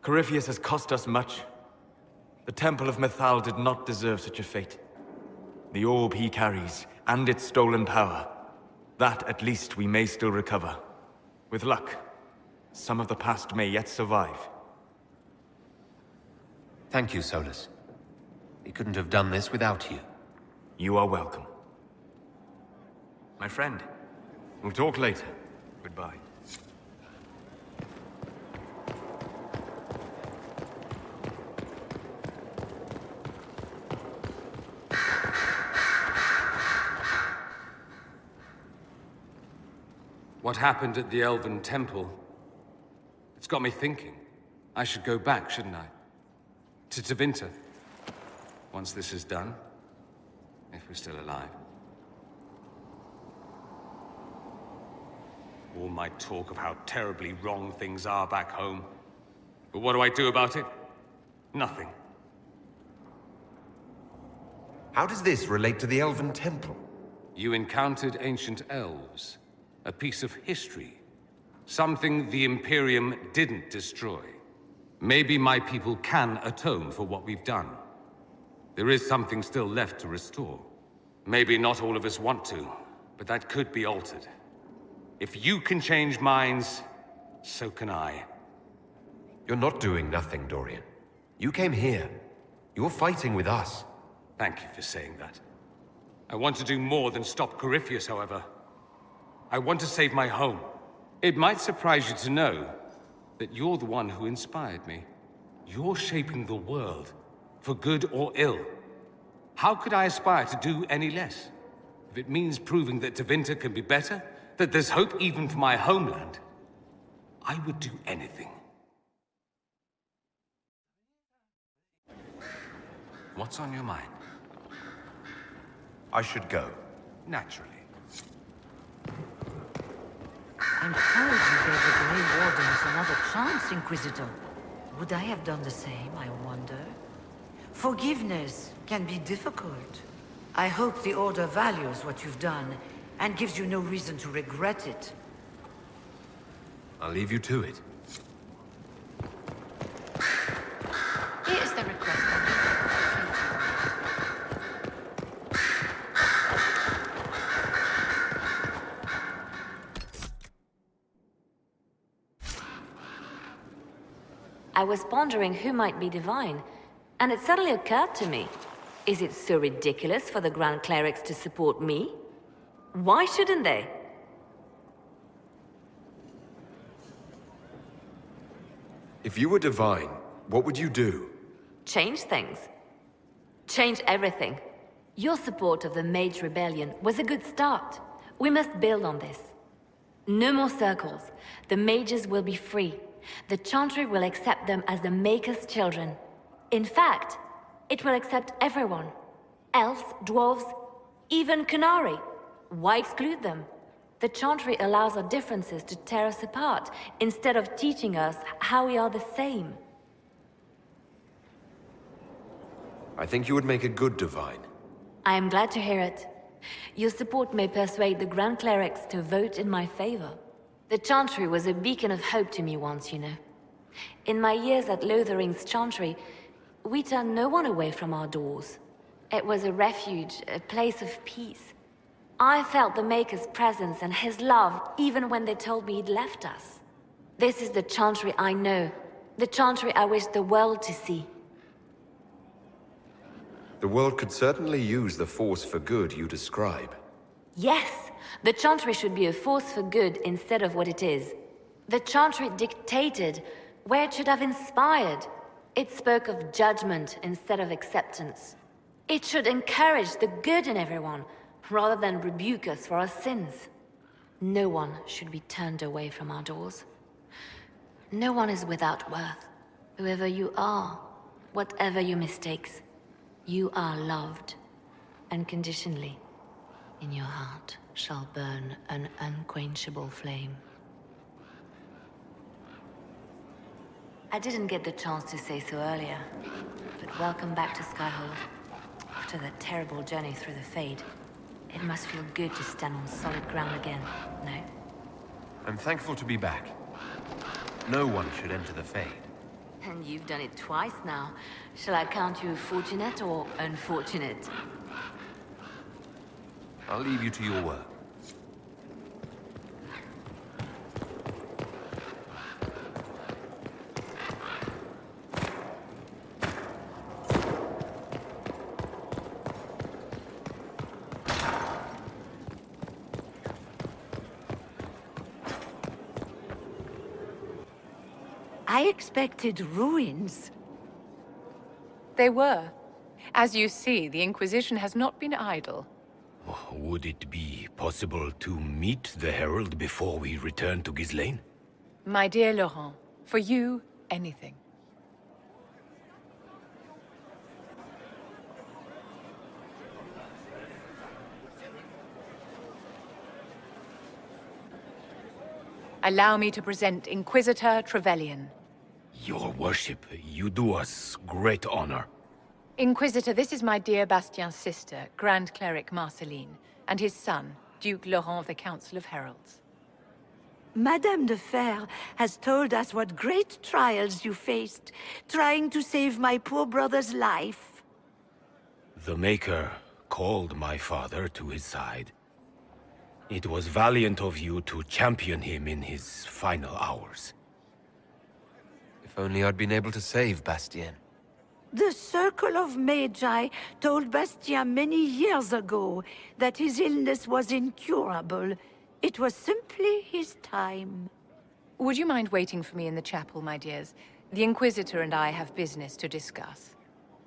Corypheus has cost us much. The Temple of Mythal did not deserve such a fate. The orb he carries, and its stolen power, that at least we may still recover. With luck, some of the past may yet survive. Thank you, Solus. We couldn't have done this without you. You are welcome. My friend, we'll talk later. Goodbye. What happened at the Elven Temple? It's got me thinking. I should go back, shouldn't I? To Tevinter. Once this is done. If we're still alive. All my talk of how terribly wrong things are back home. But what do I do about it? Nothing. How does this relate to the Elven Temple? You encountered ancient elves. A piece of history. Something the Imperium didn't destroy. Maybe my people can atone for what we've done. There is something still left to restore. Maybe not all of us want to, but that could be altered. If you can change minds, so can I. You're not doing nothing, Dorian. You came here. You're fighting with us. Thank you for saying that. I want to do more than stop Corypheus, however. I want to save my home. It might surprise you to know that you're the one who inspired me. You're shaping the world, for good or ill. How could I aspire to do any less? If it means proving that Tevinter can be better, that there's hope even for my homeland, I would do anything. What's on your mind? I should go. Naturally. I'm told you gave the Grey Wardens another chance, Inquisitor. Would I have done the same, I wonder? Forgiveness can be difficult. I hope the Order values what you've done, and gives you no reason to regret it. I'll leave you to it. Here is the request. I was pondering who might be divine, and it suddenly occurred to me. Is it so ridiculous for the Grand Clerics to support me? Why shouldn't they? If you were divine, what would you do? Change things. Change everything. Your support of the Mage Rebellion was a good start. We must build on this. No more circles. The mages will be free. The Chantry will accept them as the Maker's children. In fact, it will accept everyone. Elves, dwarves, even Canary. Why exclude them? The Chantry allows our differences to tear us apart, instead of teaching us how we are the same. I think you would make a good divine. I am glad to hear it. Your support may persuade the Grand Clerics to vote in my favor. The Chantry was a beacon of hope to me once, you know. In my years at Lothering's Chantry, we turned no one away from our doors. It was a refuge, a place of peace. I felt the Maker's presence and his love even when they told me he'd left us. This is the Chantry I know. The Chantry I wish the world to see. The world could certainly use the force for good you describe. Yes, the Chantry should be a force for good instead of what it is. The Chantry dictated where it should have inspired. It spoke of judgment instead of acceptance. It should encourage the good in everyone, rather than rebuke us for our sins. No one should be turned away from our doors. No one is without worth. Whoever you are, whatever your mistakes, you are loved, unconditionally. In your heart shall burn an unquenchable flame. I didn't get the chance to say so earlier, but welcome back to Skyhold. After that terrible journey through the Fade, it must feel good to stand on solid ground again, no? I'm thankful to be back. No one should enter the Fade. And you've done it twice now. Shall I count you fortunate or unfortunate? I'll leave you to your work. I expected ruins. They were. As you see, the Inquisition has not been idle. Would it be possible to meet the Herald before we return to Ghislaine? My dear Laurent, for you, anything. Allow me to present Inquisitor Trevelyan. Your worship, you do us great honor. Inquisitor, this is my dear Bastien's sister, Grand Cleric Marceline, and his son, Duke Laurent of the Council of Heralds. Madame de Fer has told us what great trials you faced, trying to save my poor brother's life. The Maker called my father to his side. It was valiant of you to champion him in his final hours. If only I'd been able to save Bastien. The Circle of Magi told Bastien many years ago that his illness was incurable. It was simply his time. Would you mind waiting for me in the chapel, my dears? The Inquisitor and I have business to discuss.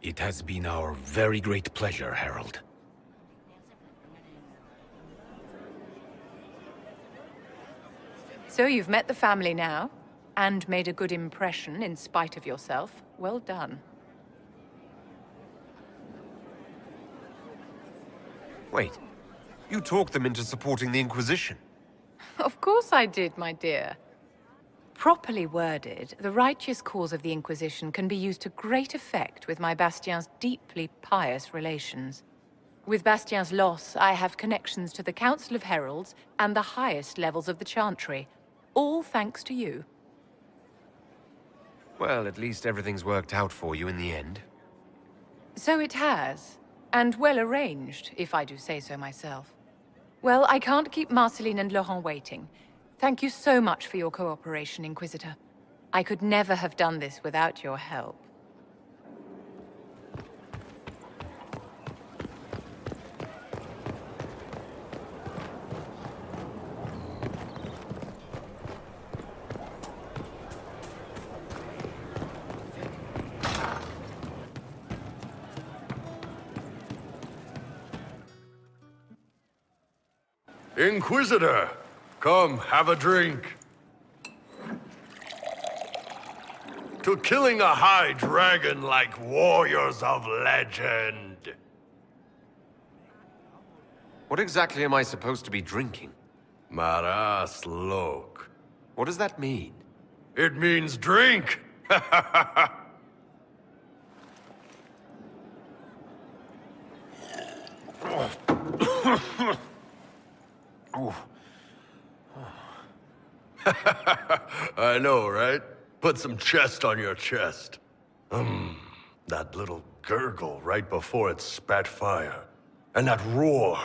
It has been our very great pleasure, Herald. So you've met the family now, and made a good impression in spite of yourself. Well done. Wait, you talked them into supporting the Inquisition. Of course I did, my dear. Properly worded, the righteous cause of the Inquisition can be used to great effect with my Bastien's deeply pious relations. With Bastien's loss, I have connections to the Council of Heralds and the highest levels of the Chantry. All thanks to you. Well, at least everything's worked out for you in the end. So it has. And well arranged, if I do say so myself. Well, I can't keep Marceline and Laurent waiting. Thank you so much for your cooperation, Inquisitor. I could never have done this without your help. Inquisitor, come, have a drink. To killing a high dragon like warriors of legend. What exactly am I supposed to be drinking? Maras lok. What does that mean? It means drink! I know, right? Put some chest on your chest. That little gurgle right before it spat fire. And that roar.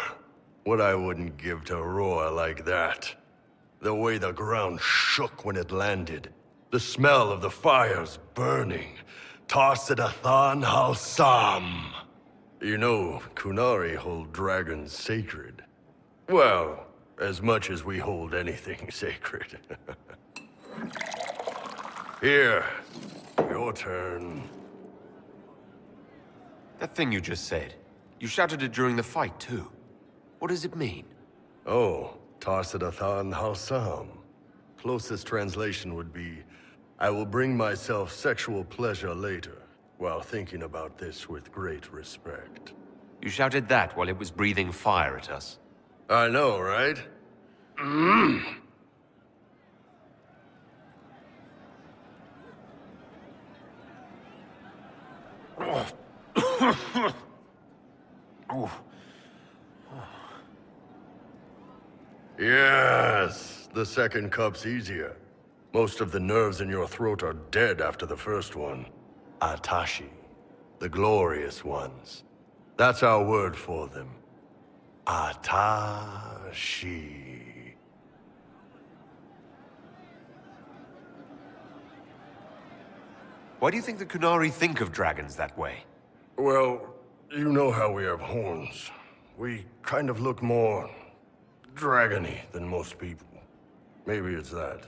What I wouldn't give to roar like that. The way the ground shook when it landed. The smell of the fires burning. Tarsidathan Halsam. You know, Kunari hold dragons sacred. Well, as much as we hold anything sacred. Here, your turn. That thing you just said, you shouted it during the fight, too. What does it mean? Oh, Tarsidathan Halsam. Closest translation would be, I will bring myself sexual pleasure later, while thinking about this with great respect. You shouted that while it was breathing fire at us. I know, right? Yes, the second cup's easier. Most of the nerves in your throat are dead after the first one. Atashi, the glorious ones. That's our word for them. Atashi. Why do you think the Kunari think of dragons that way? Well, you know how we have horns. We kind of look more dragony than most people. Maybe it's that.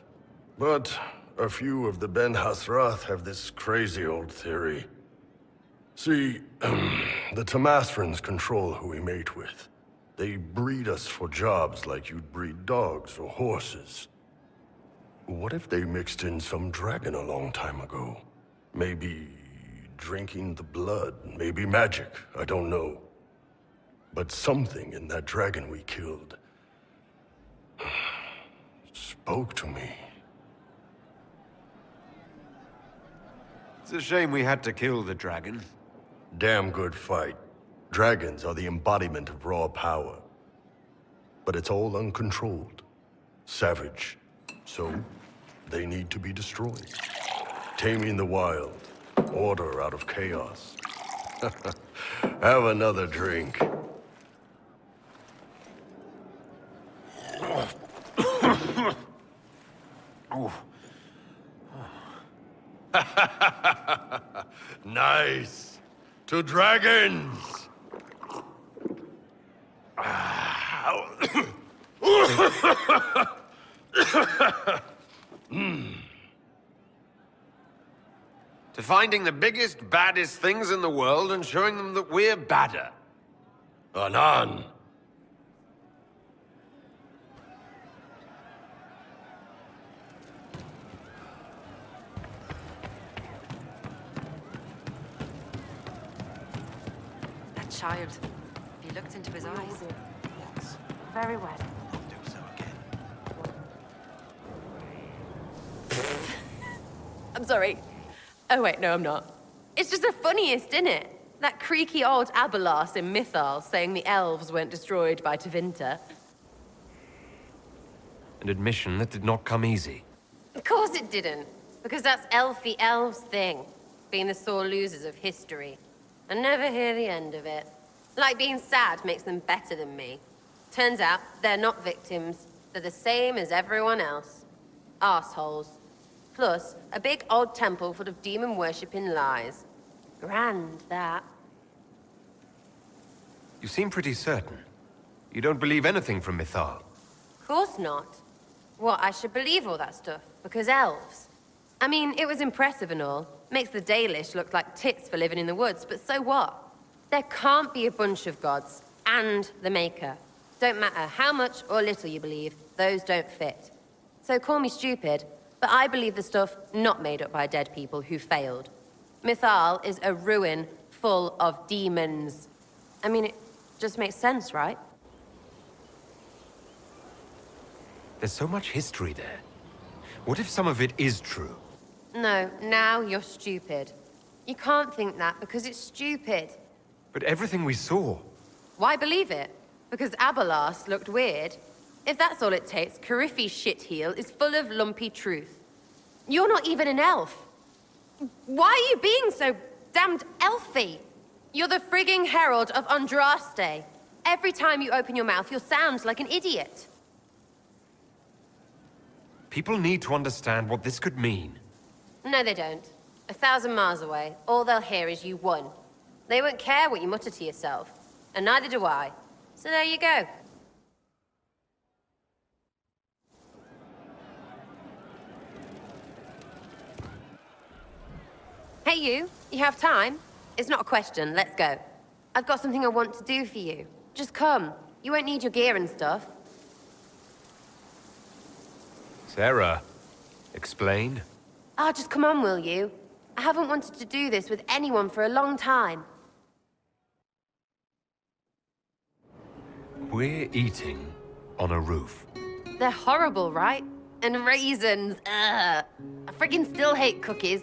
But a few of the Ben Hasrath have this crazy old theory. See, the Tamasrans control who we mate with. They breed us for jobs like you'd breed dogs or horses. What if they mixed in some dragon a long time ago? Maybe drinking the blood, maybe magic, I don't know. But something in that dragon we killed spoke to me. It's a shame we had to kill the dragon. Damn good fight. Dragons are the embodiment of raw power. But it's all uncontrolled. Savage. So, they need to be destroyed. Taming the wild. Order out of chaos. Have another drink. Nice. To dragons! To finding the biggest, baddest things in the world and showing them that we're badder. Anan! That child. He looked into his eyes. Yes. Very well. Not do so again. I'm sorry. Oh wait, no I'm not. It's just the funniest, isn't it? That creaky old Abelas in Mythal saying the elves weren't destroyed by Tevinter. An admission that did not come easy. Of course it didn't. Because that's elfy elves thing. Being the sore losers of history. And never hear the end of it. Like being sad makes them better than me. Turns out, they're not victims. They're the same as everyone else. Arseholes. Plus, a big old temple full of demon-worshipping lies. Grand, that. You seem pretty certain. You don't believe anything from Mythal. Course not. What, I should believe all that stuff? Because elves? I mean, it was impressive and all. Makes the Dalish look like tits for living in the woods, but so what? There can't be a bunch of gods, and the Maker. Don't matter how much or little you believe, those don't fit. So call me stupid, but I believe the stuff not made up by dead people who failed. Mythal is a ruin full of demons. I mean, it just makes sense, right? There's so much history there. What if some of it is true? No, now you're stupid. You can't think that because it's stupid. But everything we saw... Why believe it? Because Abelas looked weird? If that's all it takes, Cariffi's shitheel is full of lumpy truth. You're not even an elf. Why are you being so damned elfy? You're the frigging herald of Andraste. Every time you open your mouth, you'll sound like an idiot. People need to understand what this could mean. No, they don't. 1,000 miles away, all they'll hear is you won. They won't care what you mutter to yourself. And neither do I. So there you go. Hey you have time? It's not a question, let's go. I've got something I want to do for you. Just come. You won't need your gear and stuff. Sarah, explain. Ah, just come on, will you? I haven't wanted to do this with anyone for a long time. We're eating on a roof. They're horrible, right? And raisins, ugh. I friggin' still hate cookies.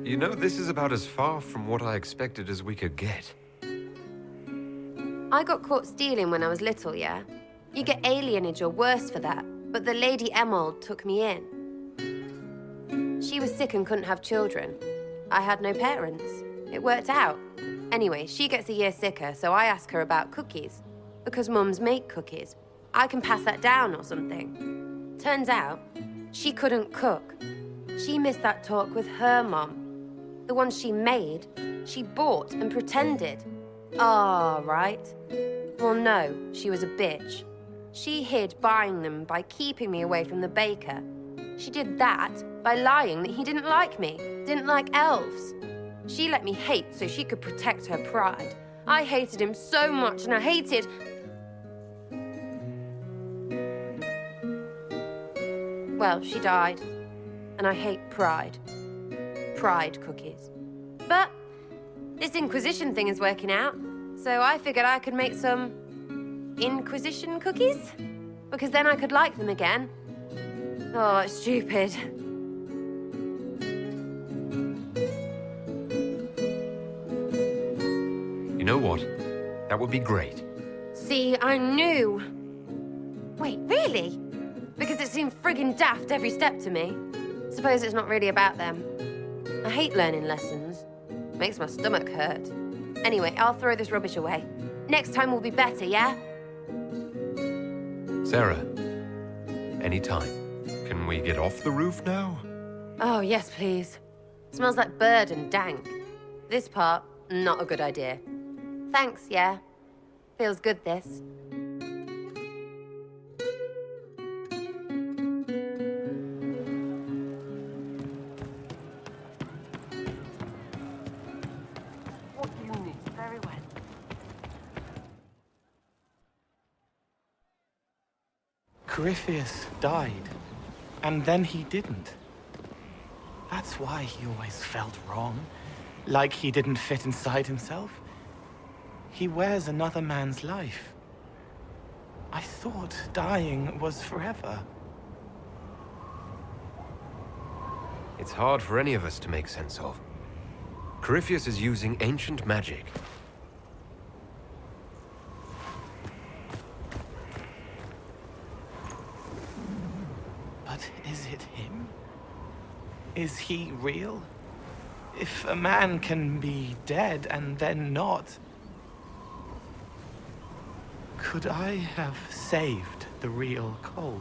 You know, this is about as far from what I expected as we could get. I got caught stealing when I was little, yeah? You get alienage or worse for that, but the Lady Emerald took me in. She was sick and couldn't have children. I had no parents. It worked out. Anyway, she gets a year sicker, so I ask her about cookies. Because mums make cookies. I can pass that down or something. Turns out, she couldn't cook. She missed that talk with her mom. The one she made, she bought and pretended. Ah, right. Well, no, she was a bitch. She hid buying them by keeping me away from the baker. She did that by lying that he didn't like me, didn't like elves. She let me hate so she could protect her pride. I hated him so much, and I hated... Well, she died. And I hate pride. Pride cookies. But this Inquisition thing is working out, so I figured I could make some Inquisition cookies? Because then I could like them again. Oh, it's stupid. You know what? That would be great. See, I knew. Wait, really? Because it seemed friggin' daft every step to me. Suppose it's not really about them. I hate learning lessons. Makes my stomach hurt. Anyway, I'll throw this rubbish away. Next time will be better, yeah? Sarah, anytime. Can we get off the roof now? Oh, yes, please. Smells like bird and dank. This part, not a good idea. Thanks, yeah. Feels good, this. What do you need? Very well. Corypheus died, and then he didn't. That's why he always felt wrong, like he didn't fit inside himself. He wears another man's life. I thought dying was forever. It's hard for any of us to make sense of. Corypheus is using ancient magic. But is it him? Is he real? If a man can be dead and then not, could I have saved the real Cole?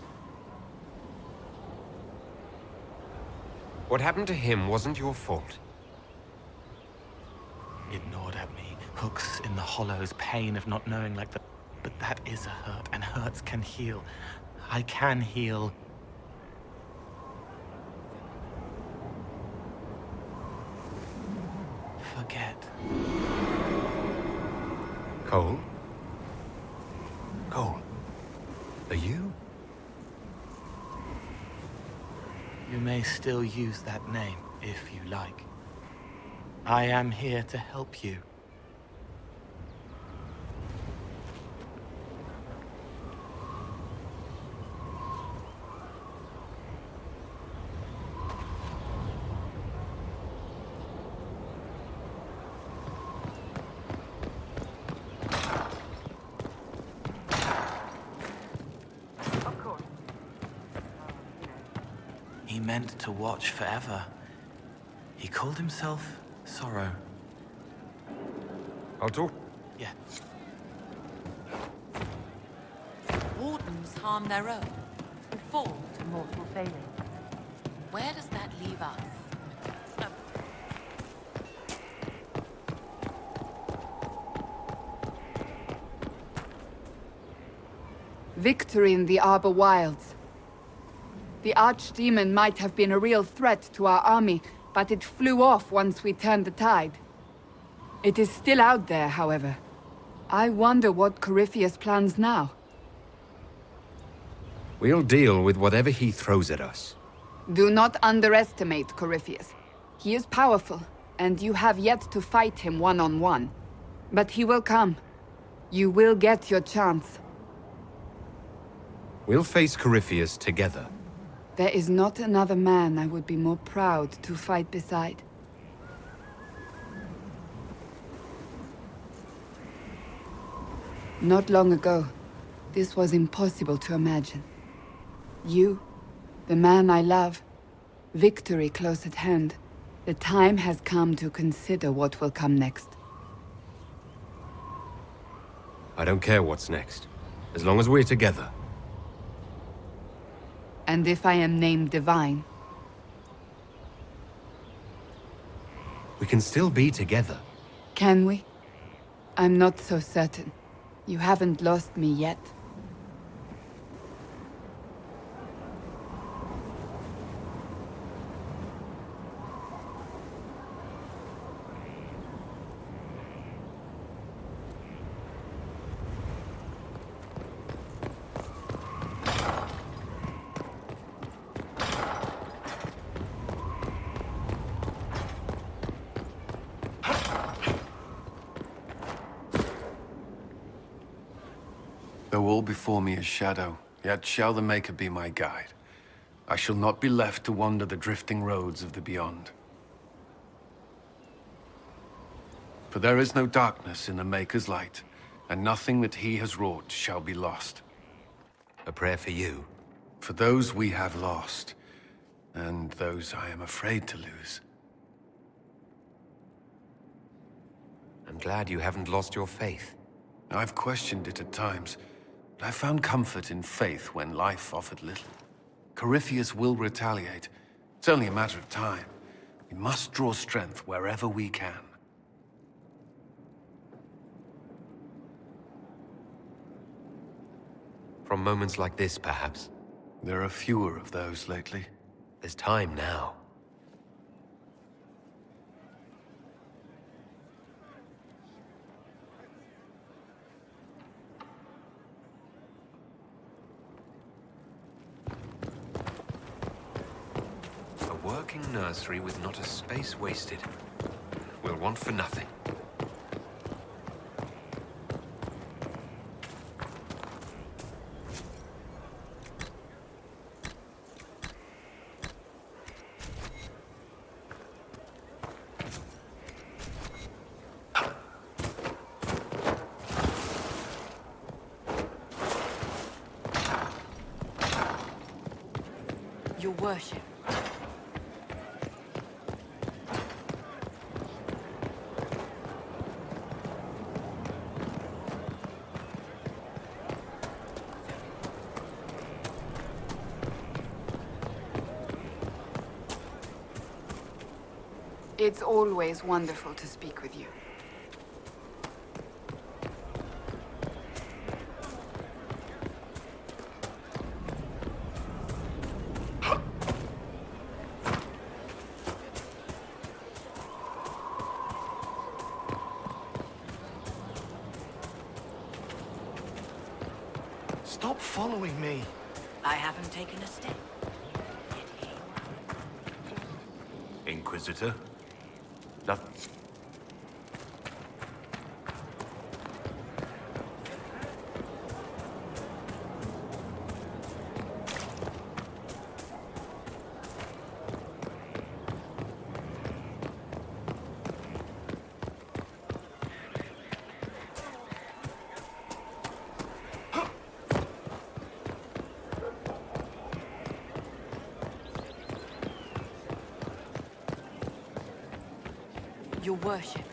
What happened to him wasn't your fault. It gnawed at me, hooks in the hollows, pain of not knowing like the... But that is a hurt, and hurts can heal. I can heal. Forget. Cole? Cole, are you? You may still use that name, if you like. I am here to help you. He meant to watch forever. He called himself Sorrow. I'll talk. Yeah. Wardens harm their own and fall to mortal failing. Where does that leave us? Victory in the Arbor Wilds. The Archdemon might have been a real threat to our army, but it flew off once we turned the tide. It is still out there, however. I wonder what Corypheus plans now. We'll deal with whatever he throws at us. Do not underestimate Corypheus. He is powerful, and you have yet to fight him one-on-one. But he will come. You will get your chance. We'll face Corypheus together. There is not another man I would be more proud to fight beside. Not long ago, this was impossible to imagine. You, the man I love, victory close at hand. The time has come to consider what will come next. I don't care what's next, as long as we're together. And if I am named Divine? We can still be together. Can we? I'm not so certain. You haven't lost me yet. Though all before me is shadow, yet shall the Maker be my guide. I shall not be left to wander the drifting roads of the beyond. For there is no darkness in the Maker's light, and nothing that he has wrought shall be lost. A prayer for you. For those we have lost, and those I am afraid to lose. I'm glad you haven't lost your faith. I've questioned it at times, but I found comfort in faith when life offered little. Corypheus will retaliate. It's only a matter of time. We must draw strength wherever we can. From moments like this, perhaps. There are fewer of those lately. There's time now. A working nursery with not a space wasted. We'll want for nothing. Your worship. It's always wonderful to speak with you. Stop following me. I haven't taken a step. Inquisitor? Nothing. Your worship.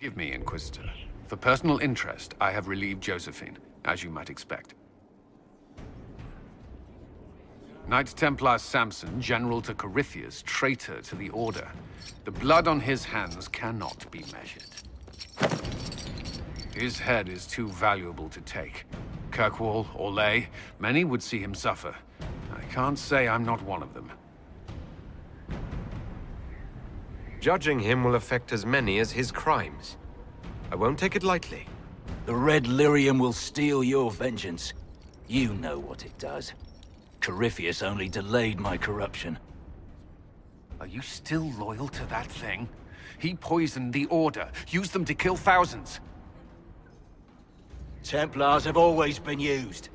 Give me, Inquisitor. For personal interest, I have relieved Josephine, as you might expect. Knight Templar Samson, General to Corypheus, traitor to the Order. The blood on his hands cannot be measured. His head is too valuable to take. Kirkwall, Orlais, many would see him suffer. I can't say I'm not one of them. Judging him will affect as many as his crimes. I won't take it lightly. The Red Lyrium will steal your vengeance. You know what it does. Corypheus only delayed my corruption. Are you still loyal to that thing? He poisoned the Order, used them to kill thousands. Templars have always been used.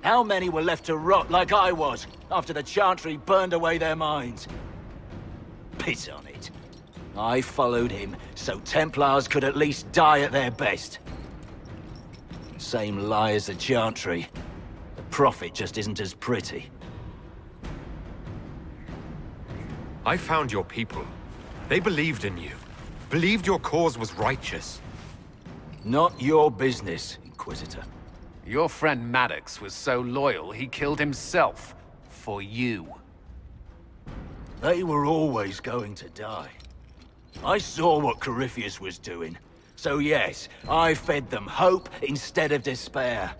How many were left to rot like I was, after the Chantry burned away their minds? Piss on it. I followed him, so Templars could at least die at their best. Same lie as the Chantry. The Prophet just isn't as pretty. I found your people. They believed in you. Believed your cause was righteous. Not your business, Inquisitor. Your friend Maddox was so loyal, he killed himself. For you. They were always going to die. I saw what Corypheus was doing. So yes, I fed them hope instead of despair.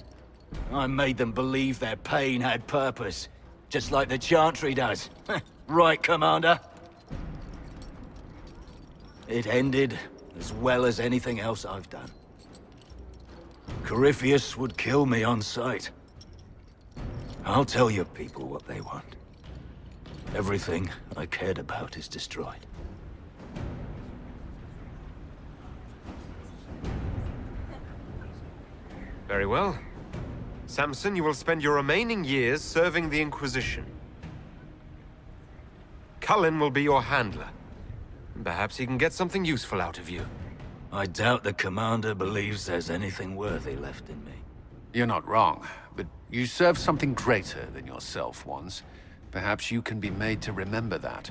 I made them believe their pain had purpose. Just like the Chantry does. Right, Commander? It ended as well as anything else I've done. Corypheus would kill me on sight. I'll tell your people what they want. Everything I cared about is destroyed. Very well. Samson, you will spend your remaining years serving the Inquisition. Cullen will be your handler. Perhaps he can get something useful out of you. I doubt the Commander believes there's anything worthy left in me. You're not wrong, but you served something greater than yourself once. Perhaps you can be made to remember that.